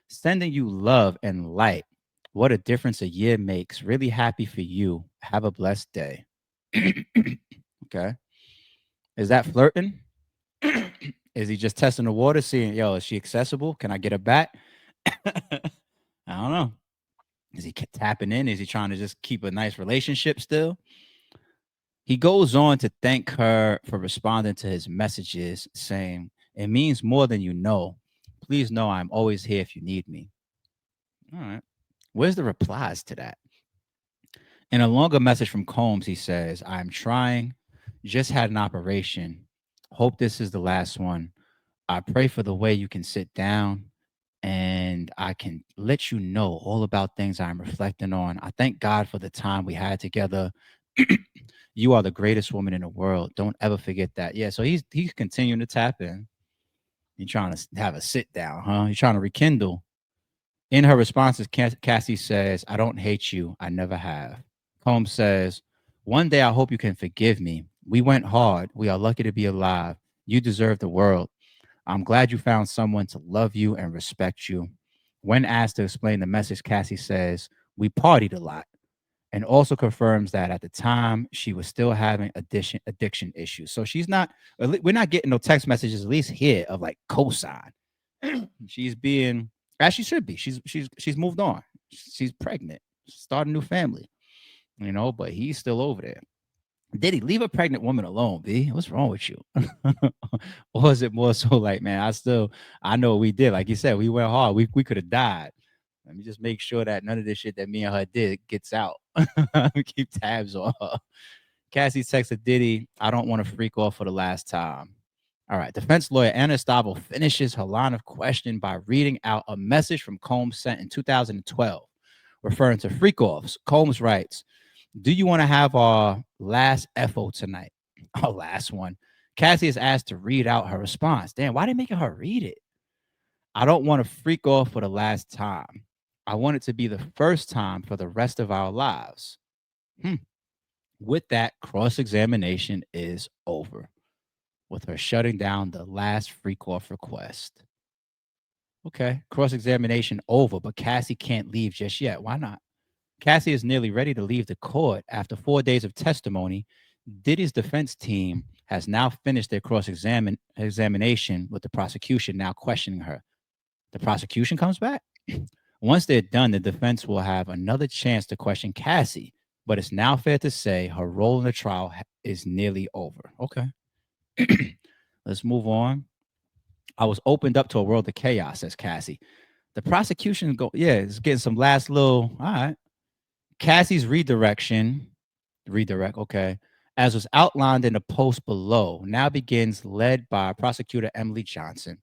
"Sending you love and light. What a difference a year makes. Really happy for you. Have a blessed day." Okay. Is that flirting? Is he just testing the water, seeing, yo, is she accessible? Can I get her back? I don't know. Is he tapping in? Is he trying to just keep a nice relationship still? He goes on to thank her for responding to his messages, saying, "It means more than you know. Please know I'm always here if you need me." All right. Where's the replies to that? In a longer message from Combs, he says, "I'm trying. Just had an operation. Hope this is the last one. I pray for the way you can sit down and I can let you know all about things I'm reflecting on. I thank God for the time we had together. You are the greatest woman in the world. Don't ever forget that." Yeah, so he's continuing to tap in. He's trying to have a sit down, huh? He's trying to rekindle. In her responses, Cassie says, I don't hate you. I never have. Combs says, one day I hope you can forgive me. We went hard. We are lucky to be alive. You deserve the world. I'm glad you found someone to love you and respect you. When asked to explain the message, Cassie says, we partied a lot, and also confirms that at the time she was still having addiction issues. So she's not, we're not getting no text messages, at least here, of like cosign. She's being as she should be. She's moved on. She's pregnant, start a new family, but he's still over there. Diddy, leave a pregnant woman alone, B. What's wrong with you? Or is it more so like, man, I know what we did. Like you said, we went hard. We could have died. Let me just make sure that none of this shit that me and her did gets out. Keep tabs on her. Cassie texted Diddy, I don't want to freak off for the last time. All right. Defense lawyer Anna Stavo finishes her line of question by reading out a message from Combs sent in 2012, referring to freak offs. Combs writes, do you want to have our last FO tonight? Our last one. Cassie is asked to read out her response. Damn, why are they making her read it? I don't want to freak off for the last time. I want it to be the first time for the rest of our lives. With that, cross-examination is over, with her shutting down the last freak off request. Okay, cross-examination over, but Cassie can't leave just yet. Why not? Cassie is nearly ready to leave the court after 4 days of testimony. Diddy's defense team has now finished their examination with the prosecution now questioning her. The prosecution comes back. Once they're done, the defense will have another chance to question Cassie, but it's now fair to say her role in the trial is nearly over. Okay. Let's move on. I was opened up to a world of chaos, says Cassie. The prosecution is getting some last little, all right. Cassie's redirect, okay, as was outlined in the post below, now begins led by prosecutor Emily Johnson.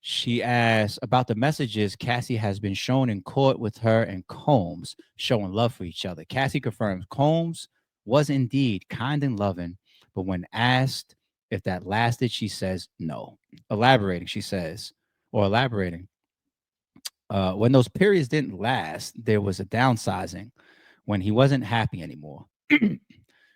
She asks about the messages Cassie has been shown in court with her and Combs showing love for each other. Cassie confirms Combs was indeed kind and loving, but when asked if that lasted, she says no. Elaborating, when those periods didn't last, there was a downsizing when he wasn't happy anymore.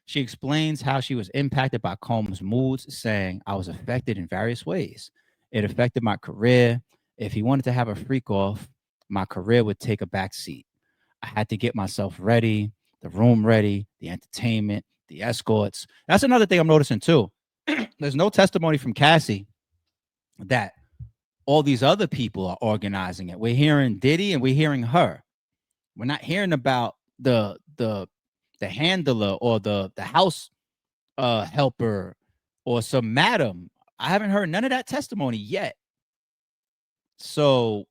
She explains how she was impacted by Combs' moods, saying, I was affected in various ways. It affected my career. If he wanted to have a freak off, my career would take a back seat. I had to get myself ready, the room ready, the entertainment, the escorts. That's another thing I'm noticing too. There's no testimony from Cassie that all these other people are organizing it. We're hearing Diddy and we're hearing her. We're not hearing about the handler or the house helper or some madam. I haven't heard none of that testimony yet. So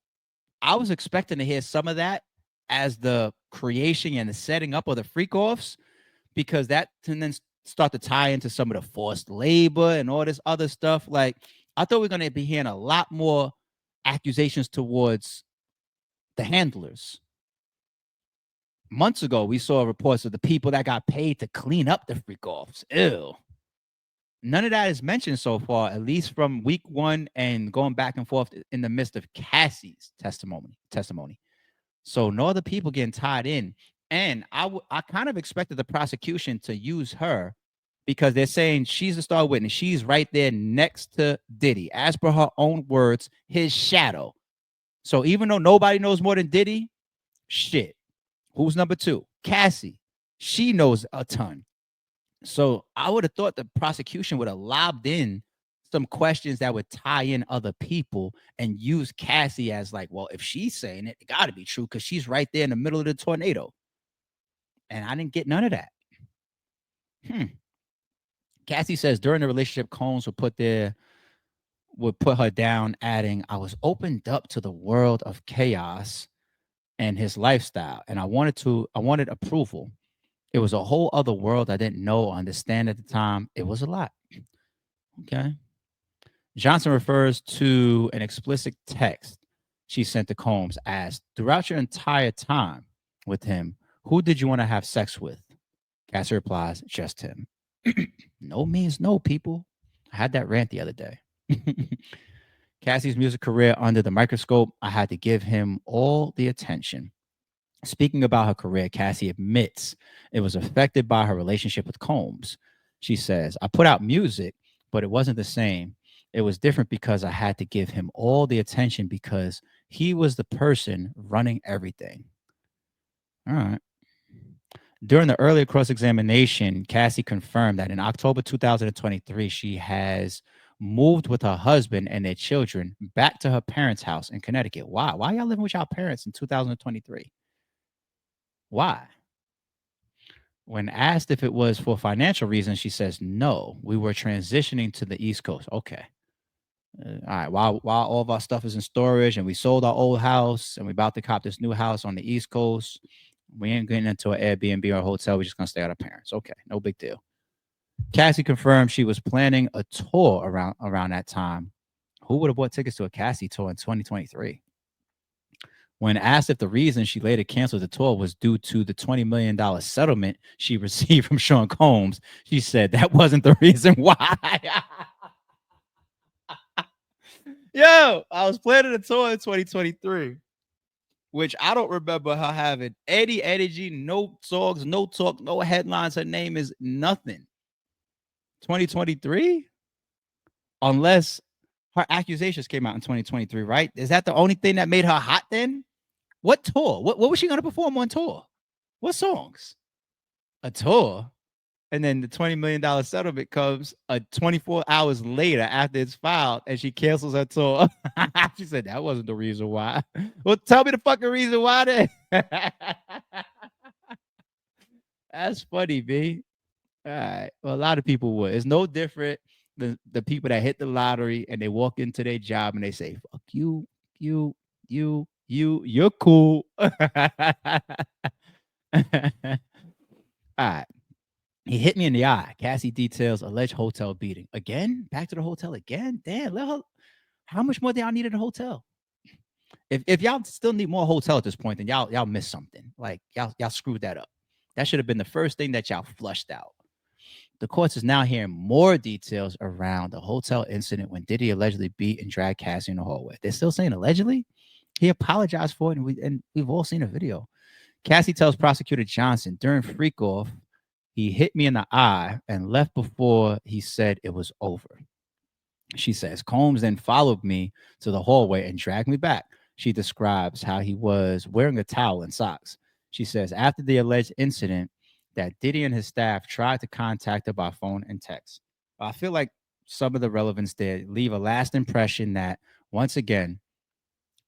I was expecting to hear some of that as the creation and the setting up of the freak offs, because that can then start to tie into some of the forced labor and all this other stuff. Like, I thought we were going to be hearing a lot more accusations towards the handlers. Months ago, we saw reports of the people that got paid to clean up the freak offs. Ew. None of that is mentioned so far, at least from week one and going back and forth in the midst of Cassie's testimony. So no other people getting tied in. And I kind of expected the prosecution to use her because they're saying she's a star witness. She's right there next to Diddy, as per her own words, his shadow. So even though nobody knows more than Diddy, shit, who's number two? Cassie. She knows a ton. So I would have thought the prosecution would have lobbed in some questions that would tie in other people and use Cassie as like, well, if she's saying it, it got to be true because she's right there in the middle of the tornado. And I didn't get none of that. Cassie says during the relationship, Combs would put her down, adding, I was opened up to the world of chaos and his lifestyle, and I wanted approval. It was a whole other world I didn't know or understand at the time. It was a lot. Okay. Johnson refers to an explicit text she sent to Combs as, throughout your entire time with him, who did you want to have sex with? Cassie replies, just him. No means no, people. I had that rant the other day. Cassie's music career under the microscope. I had to give him all the attention. Speaking about her career, Cassie admits it was affected by her relationship with Combs. She says, I put out music, but it wasn't the same. It was different because I had to give him all the attention because he was the person running everything. All right. During the earlier cross examination, Cassie confirmed that in October 2023, she has moved with her husband and their children back to her parents' house in Connecticut. Why? Why y'all living with y'all parents in 2023? Why? When asked if it was for financial reasons, she says, no, we were transitioning to the East Coast. Okay. All right. While all of our stuff is in storage and we sold our old house and we about to cop this new house on the East Coast, we ain't getting into an Airbnb or a hotel. We're just going to stay at our parents. Okay. No big deal. Cassie confirmed she was planning a tour around that time. Who would have bought tickets to a Cassie tour in 2023? When asked if the reason she later canceled the tour was due to the $20 million settlement she received from Sean Combs, she said that wasn't the reason why. Yo, I was planning a tour in 2023, which I don't remember her having any energy, no songs, no talk, no headlines. Her name is nothing. 2023? Unless her accusations came out in 2023, right? Is that the only thing that made her hot then? What tour? What was she going to perform on tour? What songs? A tour? And then the $20 million settlement comes 24 hours later after it's filed and she cancels her tour. She said that wasn't the reason why. Well, tell me the fucking reason why then. That's funny, B. All right. Well, a lot of people would. It's no different than the people that hit the lottery and they walk into their job and they say, fuck you, you're cool. All right. He hit me in the eye. Cassie details alleged hotel beating. Again? Back to the hotel again? Damn, let her, how much more do y'all need in a hotel? If y'all still need more hotel at this point, then y'all missed something. Like y'all screwed that up. That should have been the first thing that y'all flushed out. The courts is now hearing more details around the hotel incident when Diddy allegedly beat and dragged Cassie in the hallway. They're still saying allegedly. He apologized for it, and we've all seen a video. Cassie tells prosecutor Johnson during freak off, he hit me in the eye and left before he said it was over. She says Combs then followed me to the hallway and dragged me back. She describes how he was wearing a towel and socks. She says after the alleged incident that Diddy and his staff tried to contact her by phone and text. I feel like some of the relevance there leave a last impression that once again,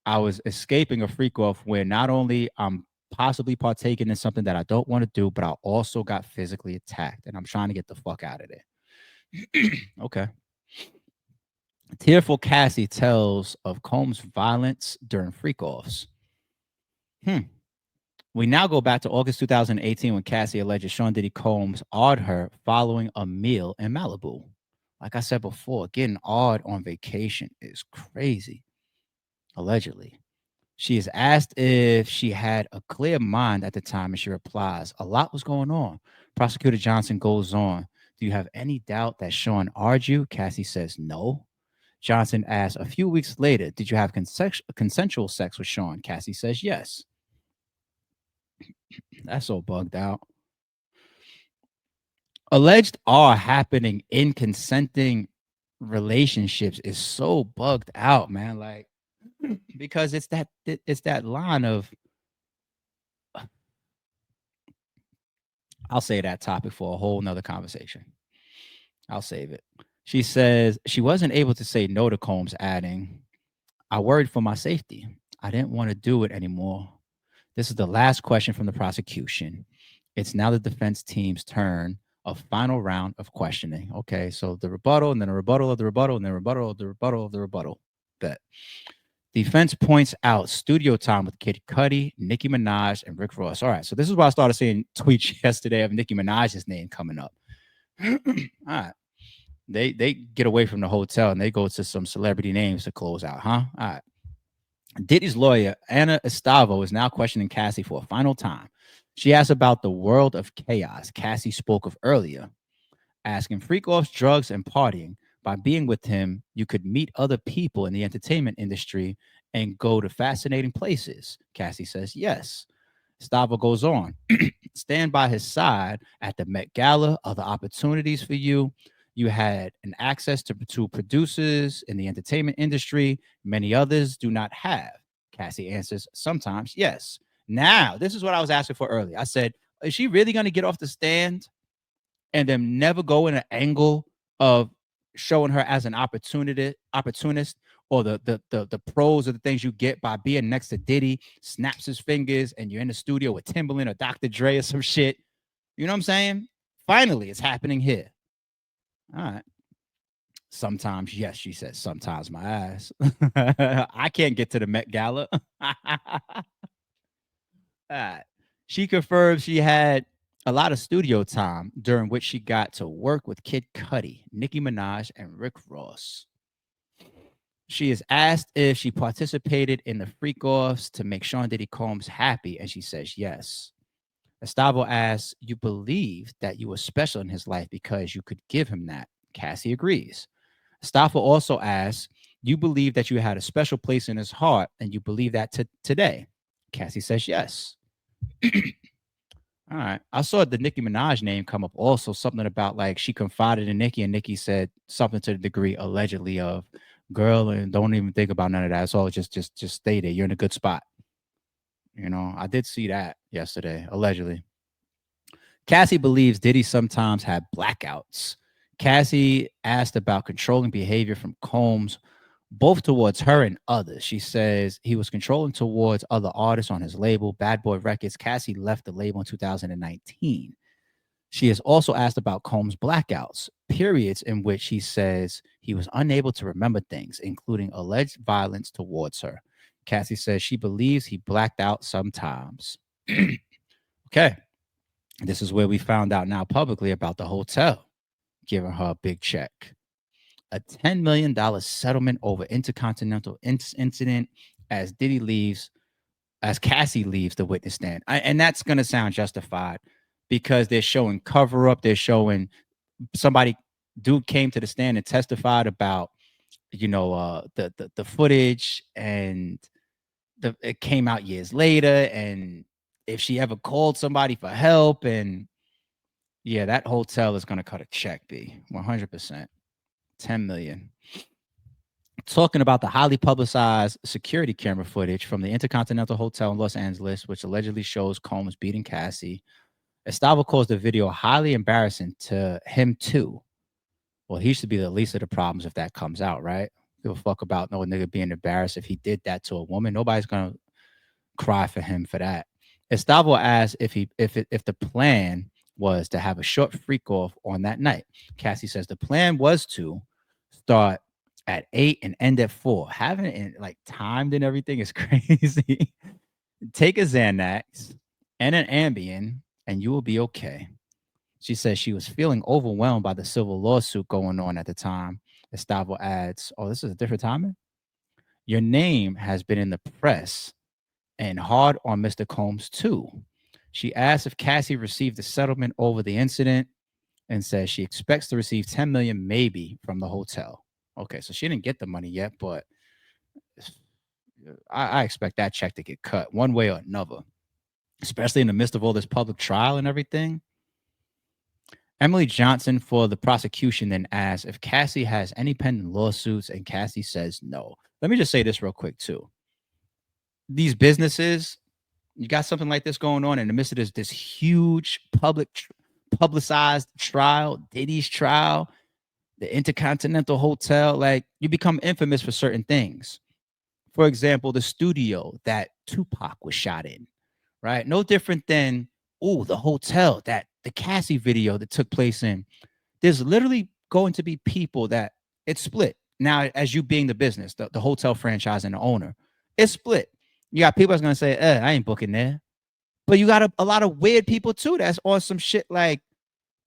I was escaping a freak off where not only I'm possibly partaking in something that I don't want to do, but I also got physically attacked and I'm trying to get the fuck out of there. Okay. Tearful Cassie tells of Combs' violence during freak offs. We now go back to August 2018 when Cassie alleges Sean Diddy Combs awed her following a meal in Malibu. Like I said before, getting awed on vacation is crazy. Allegedly. She is asked if she had a clear mind at the time, and she replies, a lot was going on. Prosecutor Johnson goes on, do you have any doubt that Sean awed you? Cassie says no. Johnson asks a few weeks later, did you have consensual sex with Sean? Cassie says yes. That's so bugged out. Alleged are happening in consenting relationships is so bugged out, man. Like, because it's that line of, I'll say that topic for a whole nother conversation. I'll save it. She says she wasn't able to say no to Combs, adding, I worried for my safety. I didn't want to do it anymore. This is the last question from the prosecution. It's now the defense team's turn, a final round of questioning. Okay, so the rebuttal and then a rebuttal of the rebuttal and then a rebuttal of the rebuttal of the rebuttal. Bet. Defense points out studio time with Kid Cudi, Nicki Minaj, and Rick Ross. All right, so this is why I started seeing tweets yesterday of Nicki Minaj's name coming up. All right. They get away from the hotel and they go to some celebrity names to close out, huh? All right. Diddy's lawyer, Anna Estavo, is now questioning Cassie for a final time. She asks about the world of chaos Cassie spoke of earlier, asking freak offs, drugs, and partying, By being with him, you could meet other people in the entertainment industry and go to fascinating places. Cassie says yes. Stavo goes on, stand by his side at the Met Gala, other opportunities for you. You had an access to producers in the entertainment industry, many others do not have. Cassie answers, sometimes, yes. Now, this is what I was asking for earlier. I said, is she really going to get off the stand and then never go in an angle of showing her as an opportunist, or the pros of the things you get by being next to Diddy, snaps his fingers, and you're in the studio with Timbaland or Dr. Dre or some shit. You know what I'm saying? Finally, it's happening here. All right. Sometimes, yes, she says, sometimes my ass. I can't get to the Met Gala. All right. She confirmed she had a lot of studio time during which she got to work with Kid Cudi, Nicki Minaj, and Rick Ross. She is asked if she participated in the freak offs to make Sean Diddy Combs happy, and she says yes. Estavo asks, you believe that you were special in his life because you could give him that. Cassie agrees. Estavo also asks, you believe that you had a special place in his heart, and you believe that today. Cassie says yes. All right. I saw the Nicki Minaj name come up also, something about like she confided in Nicki, and Nicki said something to the degree allegedly of, girl, and don't even think about none of that. It's all just stay there. You're in a good spot. You know, I did see that yesterday, allegedly. Cassie believes Diddy sometimes had blackouts. Cassie asked about controlling behavior from Combs, both towards her and others. She says he was controlling towards other artists on his label, Bad Boy Records. Cassie left the label in 2019. She is also asked about Combs' blackouts, periods in which he says he was unable to remember things, including alleged violence towards her. Cassie says she believes he blacked out sometimes. Okay. This is where we found out now publicly about the hotel giving her a big check. A $10 million settlement over intercontinental incident as Diddy leaves, as Cassie leaves the witness stand. And that's going to sound justified because they're showing cover up. They're showing somebody, dude came to the stand and testified about, the footage, and it came out years later. And if she ever called somebody for help, and yeah, that hotel is going to cut a check, B, 100%. 10 million. Talking about the highly publicized security camera footage from the Intercontinental Hotel in Los Angeles, which allegedly shows Combs beating Cassie. Estavo calls the video highly embarrassing to him too. Well, he should be the least of the problems if that comes out, right? Give a fuck about no nigga being embarrassed if he did that to a woman. Nobody's gonna cry for him for that. Estavo asked if the plan was to have a short freak off on that night. Cassie says the plan was to start at 8 and end at 4. Having it like timed and everything is crazy. Take a Xanax and an Ambien, and you will be okay. She says she was feeling overwhelmed by the civil lawsuit going on at the time. Estavo adds, oh, this is a different timing? Your name has been in the press and hard on Mr. Combs too. She asked if Cassie received a settlement over the incident and says she expects to receive 10 million maybe from the hotel. Okay, so she didn't get the money yet, but I expect that check to get cut one way or another, especially in the midst of all this public trial and everything. Emily Johnson for the prosecution then asks if Cassie has any pending lawsuits, and Cassie says no. Let me just say this real quick too. These businesses, you got something like this going on in the midst of this huge publicized trial, Diddy's trial, the Intercontinental Hotel, like you become infamous for certain things. For example, the studio that Tupac was shot in, right? No different than, the hotel that the Cassie video that took place in. There's literally going to be people that it's split. Now, as you being the business, the hotel franchise and the owner, it's split. You got people that's going to say, I ain't booking there. But you got a lot of weird people too that's on some shit like,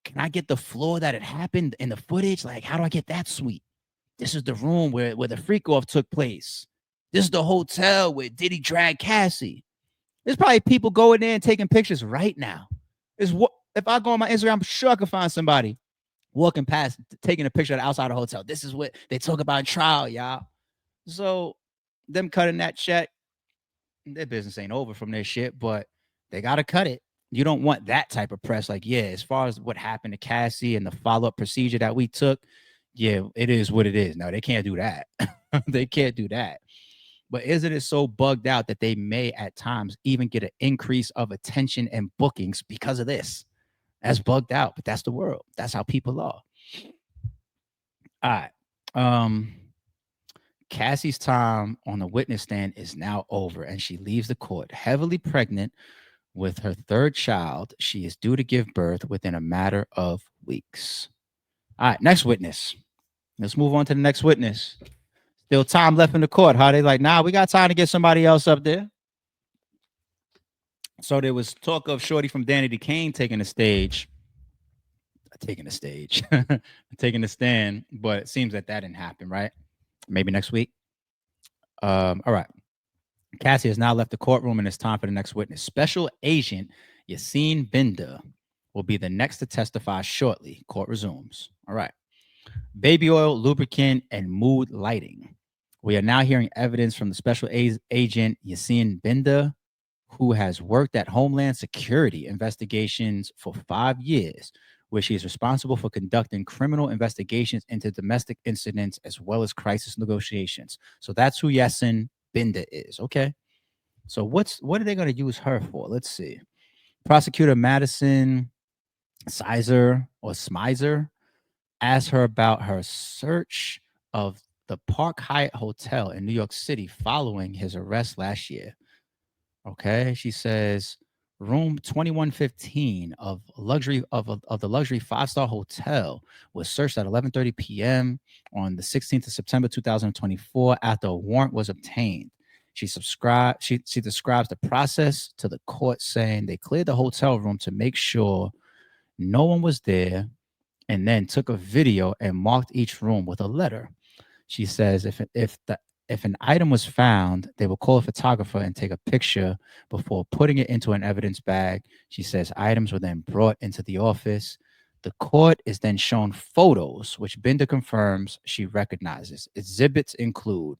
can I get the floor that it happened in the footage? Like, how do I get that suite? This is the room where the freak off took place. This is the hotel where Diddy dragged Cassie. There's probably people going there and taking pictures right now. If I go on my Instagram, I'm sure I can find somebody walking past, taking a picture of the outside of the hotel. This is what they talk about in trial, y'all. So them cutting that check, their business ain't over from their shit, but they gotta cut it. You don't want that type of press. Like, yeah, as far as what happened to Cassie and the follow-up procedure that we took, yeah, it is what it is. No, they can't do that. They can't do that. But isn't it so bugged out that they may at times even get an increase of attention and bookings because of this? That's bugged out, but that's the world. That's how people are. All right. Um, Cassie's time on the witness stand is now over, and she leaves the court heavily pregnant with her third child. She is due to give birth within a matter of weeks. All right, next witness. Let's move on to the next witness. Still time left in the court. How they like, nah, we got time to get somebody else up there. So there was talk of Shorty from Danny DeCane taking the stage, taking the stand, but it seems that didn't happen, right? Maybe next week. All right. Cassie has now left the courtroom and it's time for the next witness. Special Agent Yassine Binder will be the next to testify shortly. Court resumes. All right. Baby oil, lubricant, and mood lighting. We are now hearing evidence from the Special Agent Yassine Binder, who has worked at Homeland Security investigations for 5 years, where she is responsible for conducting criminal investigations into domestic incidents as well as crisis negotiations. So that's who Yassine Binder is. Okay. So what are they going to use her for? Let's see. Prosecutor Madison Smizer asked her about her search of the Park Hyatt Hotel in New York City following his arrest last year. Okay, she says room 2115 of the luxury 5-star hotel was searched at 11:30 p.m. on the 16th of September 2024 after a warrant was obtained. She describes the process to the court, saying they cleared the hotel room to make sure no one was there, and then took a video and marked each room with a letter. She says if an item was found, they will call a photographer and take a picture before putting it into an evidence bag. She says items were then brought into the office. The court is then shown photos, which Binder confirms she recognizes. Exhibits include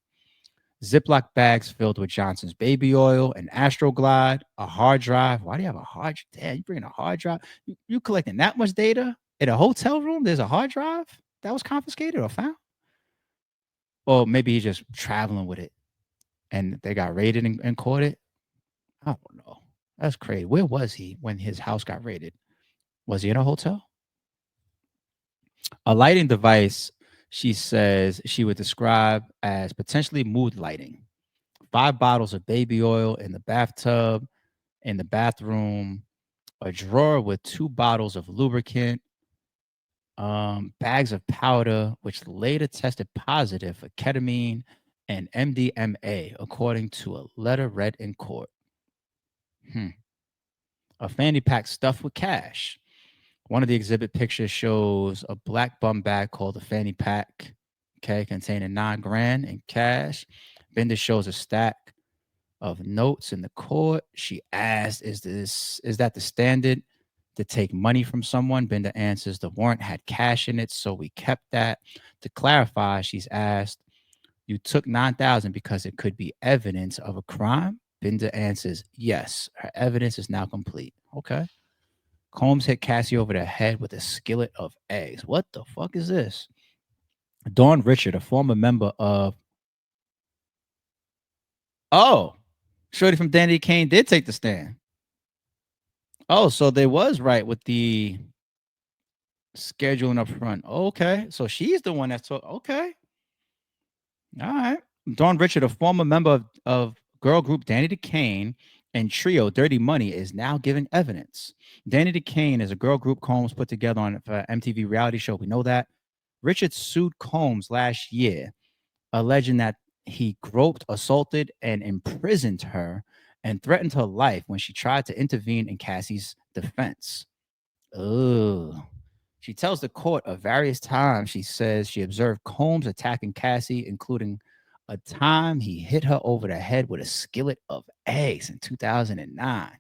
Ziploc bags filled with Johnson's baby oil, an Astroglide, a hard drive. Why do you have a hard drive? Damn, you bringing a hard drive? You collecting that much data in a hotel room? There's a hard drive that was confiscated or found? Or maybe he's just traveling with it and they got raided and caught it. I don't know. That's crazy. Where was he when his house got raided? Was he in a hotel? A lighting device, she says she would describe as potentially mood lighting. 5 bottles of baby oil in the bathtub, in the bathroom, a drawer with 2 bottles of lubricant, bags of powder, which later tested positive for ketamine and MDMA, according to a letter read in court. A fanny pack stuffed with cash. One of the exhibit pictures shows a black bum bag called a fanny pack, okay, containing $9,000 in cash. Binder shows a stack of notes in the court. She asked, is that the standard to take money from someone? Binder answers, the warrant had cash in it, so we kept that. To clarify, she's asked, you took $9,000 because it could be evidence of a crime? Binder answers, yes. Her evidence is now complete. Okay. Combs hit Cassie over the head with a skillet of eggs. What the fuck is this? Dawn Richard, a former member of... Oh, Shorty from Danny Kane did take the stand. Oh, so they was right with the scheduling up front. Okay, so she's the one that's... Okay. All right. Dawn Richard, a former member of girl group Danny DeCane and trio Dirty Money, is now giving evidence. Danny DeCane is a girl group Combs put together on MTV reality show. We know that. Richard sued Combs last year, alleging that he groped, assaulted, and imprisoned her and threatened her life when she tried to intervene in Cassie's defense. Ugh. She tells the court of various times she says she observed Combs attacking Cassie, including a time he hit her over the head with a skillet of eggs in 2009.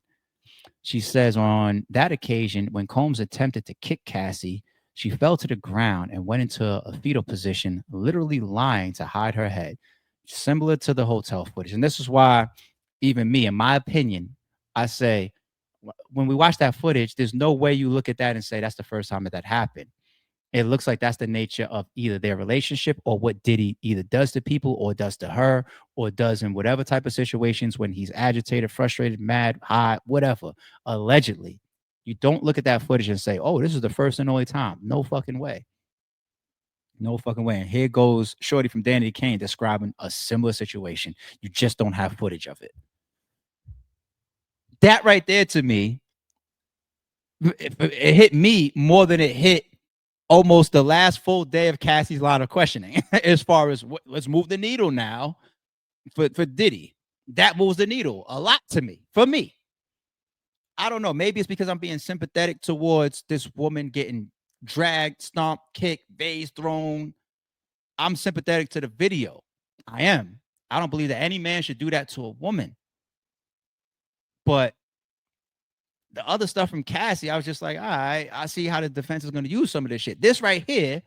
She says on that occasion, when Combs attempted to kick Cassie, She fell to the ground and went into a fetal position, literally lying to hide her head, similar to the hotel footage. And this is why, even me, in my opinion, I say, when we watch that footage, there's no way you look at that and say that's the first time that that happened. It looks like that's the nature of either their relationship or what Diddy either does to people or does to her or does in whatever type of situations when he's agitated, frustrated, mad, high, whatever, allegedly. You don't look at that footage and say, oh, this is the first and only time. No fucking way. No fucking way. And here goes Shorty from Danny Kane describing a similar situation. You just don't have footage of it. That right there to me, it hit me more than it hit almost the last full day of Cassie's line of questioning. As far as let's move the needle now for Diddy. That moves the needle a lot to me. For me, I don't know. Maybe it's because I'm being sympathetic towards this woman getting dragged, stomped, kicked, vase thrown. I'm sympathetic to the video. I am. I don't believe that any man should do that to a woman. But the other stuff from Cassie, I was just like, all right, I see how the defense is going to use some of this shit. This right here,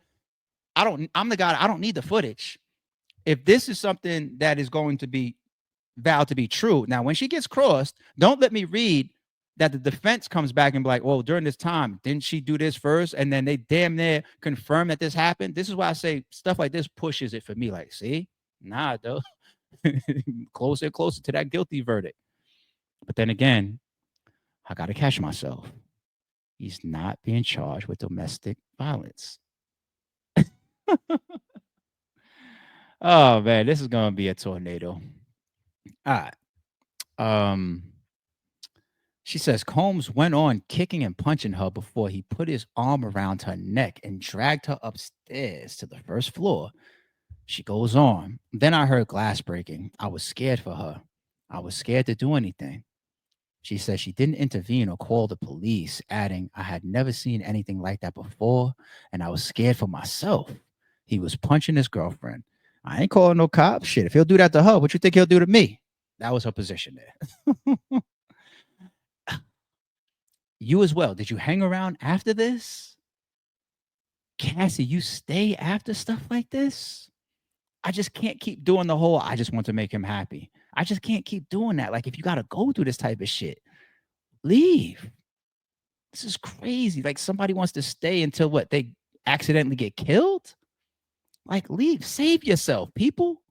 I'm the guy, I don't need the footage. If this is something that is going to be vowed to be true, now when she gets crossed, don't let me read that the defense comes back and be like, well, during this time, didn't she do this first? And then they damn near confirm that this happened. This is why I say stuff like this pushes it for me. Like, see, nah, though. Closer and closer to that guilty verdict. But then again, I got to catch myself. He's not being charged with domestic violence. Oh man, this is gonna be a tornado. All right. She says Combs went on kicking and punching her before he put his arm around her neck and dragged her upstairs to the first floor. She goes on. Then I heard glass breaking. I was scared for her. I was scared to do anything. She says she didn't intervene or call the police, adding, I had never seen anything like that before, and I was scared for myself. He was punching his girlfriend. I ain't calling no cops. Shit, if he'll do that to her, what you think he'll do to me? That was her position there. You as well. Did you hang around after this? Cassie, you stay after stuff like this? I just can't keep doing the whole, I just want to make him happy. I just can't keep doing that. Like, if you got to go through this type of shit, leave. This is crazy. Like, somebody wants to stay until what? They accidentally get killed? Like, leave. Save yourself, people.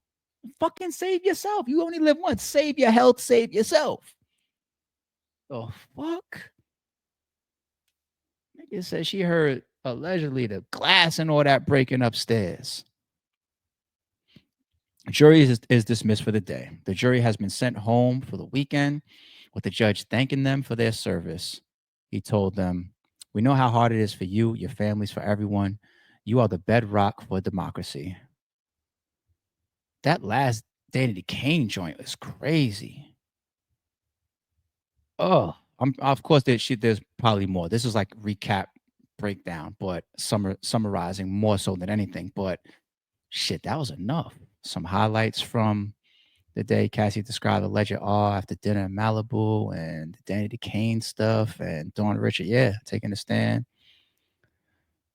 Fucking save yourself. You only live once. Save your health. Save yourself. Oh, fuck. Nigga said she heard allegedly the glass and all that breaking upstairs. Jury is dismissed for the day. The jury has been sent home for the weekend with the judge thanking them for their service. He told them, we know how hard it is for you, your families, for everyone. You are the bedrock for democracy. That last Danny Kane joint was crazy. Oh, of course there's probably more. This is like recap breakdown, but summarizing more so than anything. But shit, that was enough. Some highlights from the day Cassie described alleged awe after dinner in Malibu and Danny Kane stuff and Dawn Richard, yeah, taking a stand.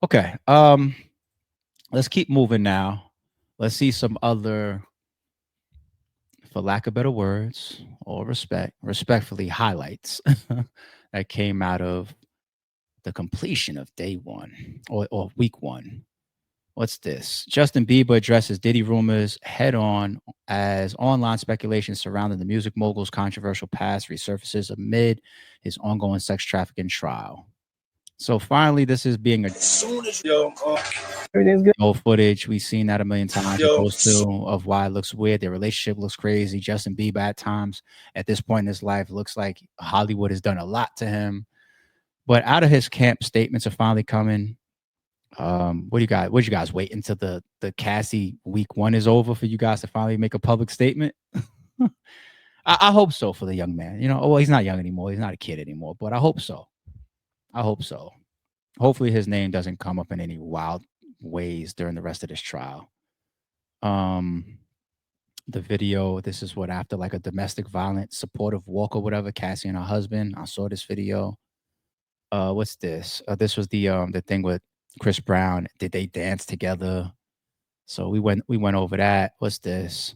Okay, let's keep moving now. Let's see some other, for lack of better words or respectfully highlights that came out of the completion of day one or week one. What's this? Justin Bieber addresses Diddy rumors head on as online speculation surrounding the music mogul's controversial past resurfaces amid his ongoing sex trafficking trial. So finally, this is being a Everything's good. old footage. We've seen that a million times. It goes to of why it looks weird. Their relationship looks crazy. Justin Bieber at times at this point in his life looks like Hollywood has done a lot to him. But out of his camp, statements are finally coming. What do you guys? Would you guys wait until the Cassie week one is over for you guys to finally make a public statement? I hope so for the young man. You know, well, he's not young anymore. He's not a kid anymore. But I hope so. I hope so. Hopefully, his name doesn't come up in any wild ways during the rest of this trial. The video. This is what after like a domestic violence supportive walk or whatever. Cassie and her husband. I saw this video. What's this? This was the thing with Chris Brown, did they dance together? So we went over that. What's this?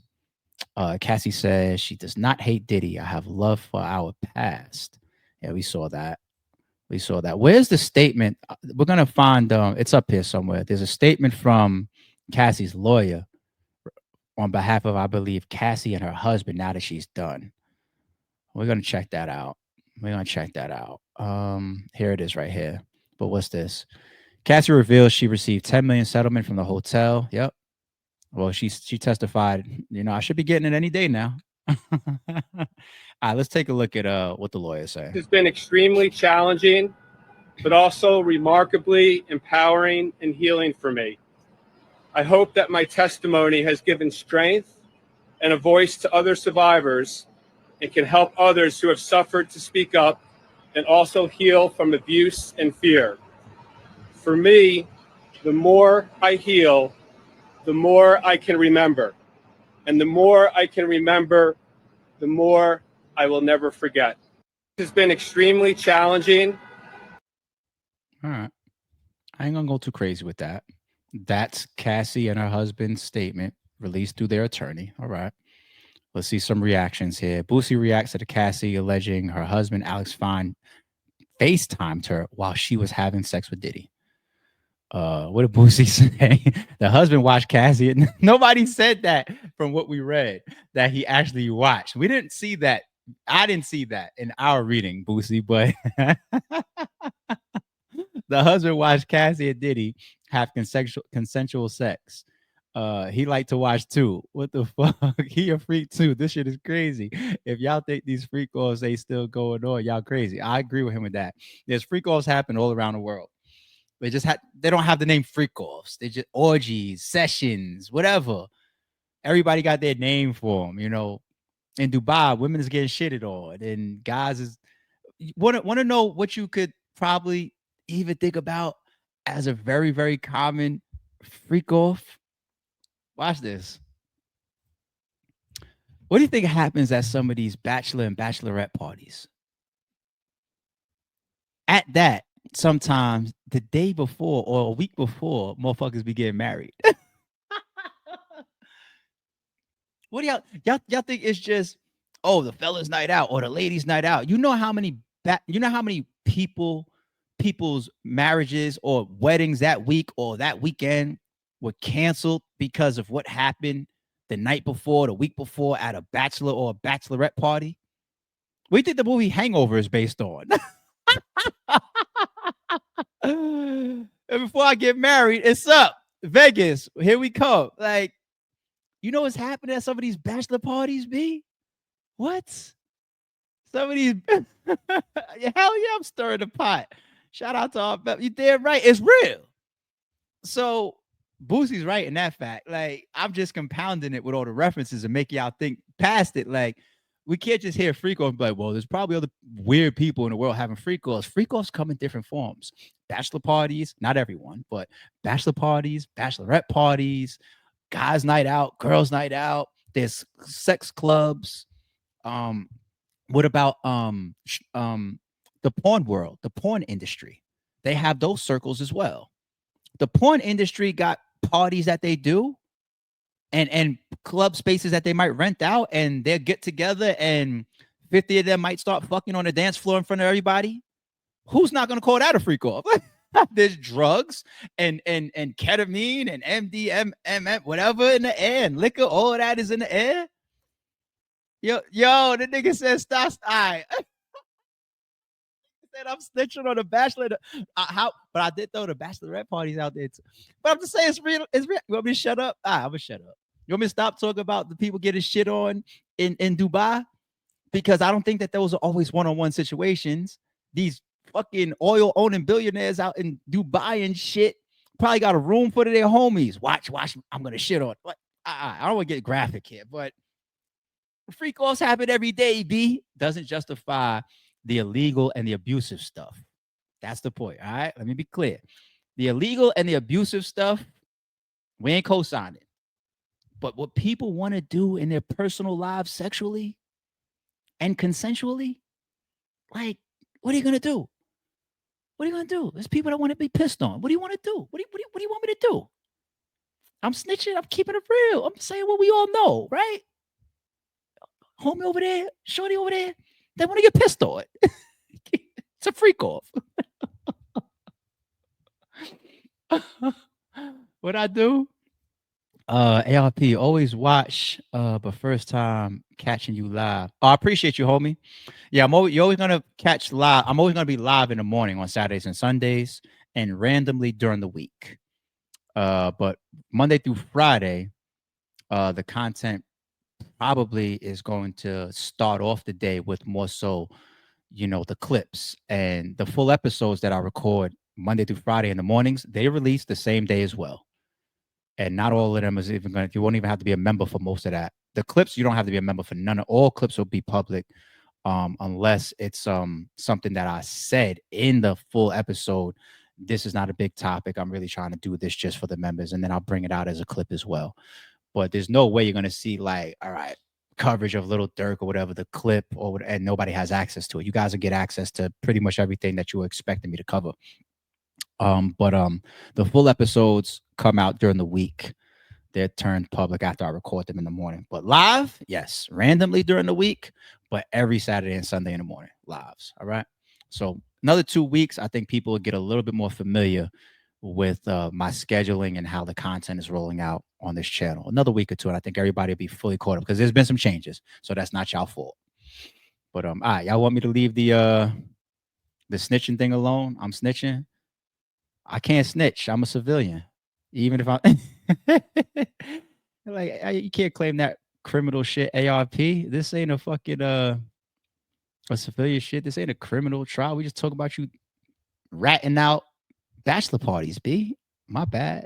Cassie says she does not hate Diddy. I have love for our past. Yeah, we saw that. We saw that. Where's the statement? We're gonna find. It's up here somewhere. There's a statement from Cassie's lawyer on behalf of, I believe, Cassie and her husband. Now that she's done, we're gonna check that out. We're gonna check that out. Here it is, right here. But what's this? Cassie reveals she received 10 million settlement from the hotel. Yep. Well, she testified. I should be getting it any day now. All right, let's take a look at what the lawyers say. It's been extremely challenging, but also remarkably empowering and healing for me. I hope that my testimony has given strength and a voice to other survivors and can help others who have suffered to speak up and also heal from abuse and fear. For me, the more I heal, the more I can remember. And the more I can remember, the more I will never forget. It has been extremely challenging. All right. I ain't gonna go too crazy with that. That's Cassie and her husband's statement released through their attorney. All right. Let's see some reactions here. Boosie reacts to Cassie alleging her husband, Alex Fine, FaceTimed her while she was having sex with Diddy. What did Boosie say? The husband watched Cassie. And nobody said that from what we read, that he actually watched. We didn't see that. I didn't see that in our reading, Boosie, but the husband watched Cassie and Diddy have consensual sex. He liked to watch too. What the fuck? He a freak too. This shit is crazy. If y'all think these freak offs they still going on, y'all crazy. I agree with him with that. There's freak offs happen all around the world. They don't have the name freak offs. They just orgies, sessions, whatever. Everybody got their name for them. In Dubai, women is getting shitted on, and guys is want to know what you could probably even think about as a very, very common freak off. Watch this. What do you think happens at some of these bachelor and bachelorette parties? At that, sometimes the day before or a week before, motherfuckers be getting married. What do y'all think it's just, oh, the fellas night out or the ladies night out? You know how many people's marriages or weddings that week or that weekend were canceled because of what happened the night before, the week before at a bachelor or a bachelorette party? We think the movie Hangover is based on. And before I get married, it's up. Vegas, here we come. Like, what's happening at some of these bachelor parties, B? What? Some of these, hell yeah, I'm stirring the pot. Shout out to all, you damn right, it's real. So Boosie's right in that fact. Like, I'm just compounding it with all the references and make y'all think past it. Like, we can't just hear freak offs and be like, well, there's probably other weird people in the world having freak offs. Freak offs come in different forms. Bachelor parties, not everyone, but bachelor parties, bachelorette parties, guys' night out, girls' night out. There's sex clubs. What about the porn world, the porn industry? They have those circles as well. The porn industry got parties that they do and club spaces that they might rent out, and they'll get together and 50 of them might start fucking on the dance floor in front of everybody. Who's not going to call that a freak off? There's drugs and ketamine and MDMA, whatever in the air, and liquor, all of that is in the air. Yo, the nigga said stop. I said I'm snitching on the bachelor. But I did throw the bachelorette parties out there too. But I'm just saying it's real. It's real. You want me to shut up? I'm gonna shut up. You want me to stop talking about the people getting shit on in Dubai? Because I don't think that those are always one-on-one situations. These fucking oil owning billionaires out in Dubai and shit probably got a room full of their homies. Watch. I'm gonna shit on. But I don't want to get graphic here, but freak offs happen every day. B doesn't justify the illegal and the abusive stuff. That's the point. All right, let me be clear. The illegal and the abusive stuff, we ain't co-signing. But what people want to do in their personal lives sexually and consensually, like, what are you gonna do? What are you gonna do? There's people that want to be pissed on. What do you want to do? What do you want me to do? I'm snitching. I'm keeping it real. I'm saying what we all know, right? Homie over there, shorty over there, they want to get pissed on. It's a freak off. What I do? ARP, always watch, but first time catching you live. Oh, I appreciate you, homie. Yeah, you're always gonna catch live. I'm always gonna be live in the morning on Saturdays and Sundays, and randomly during the week. But Monday through Friday, the content probably is going to start off the day with more so, the clips and the full episodes that I record Monday through Friday in the mornings. They release the same day as well. And not all of them is even going to, you won't even have to be a member for most of that. The clips, you don't have to be a member for none of all clips will be public, unless it's something that I said in the full episode. This is not a big topic. I'm really trying to do this just for the members, and then I'll bring it out as a clip as well. But there's no way you're gonna see like, all right, coverage of Little Dirk or whatever, the clip and nobody has access to it. You guys will get access to pretty much everything that you were expecting me to cover. But the full episodes come out during the week. They're turned public after I record them in the morning. But live, yes, randomly during the week, but every Saturday and Sunday in the morning, lives. All right. So another 2 weeks, I think people will get a little bit more familiar with my scheduling and how the content is rolling out on this channel. Another week or two, and I think everybody will be fully caught up because there's been some changes. So that's not y'all fault. But all right, y'all want me to leave the snitching thing alone? I'm snitching. I can't snitch. I'm a civilian. Even if I like, you can't claim that criminal shit. ARP. This ain't a fucking a civilian shit. This ain't a criminal trial. We just talk about you ratting out bachelor parties. B. My bad.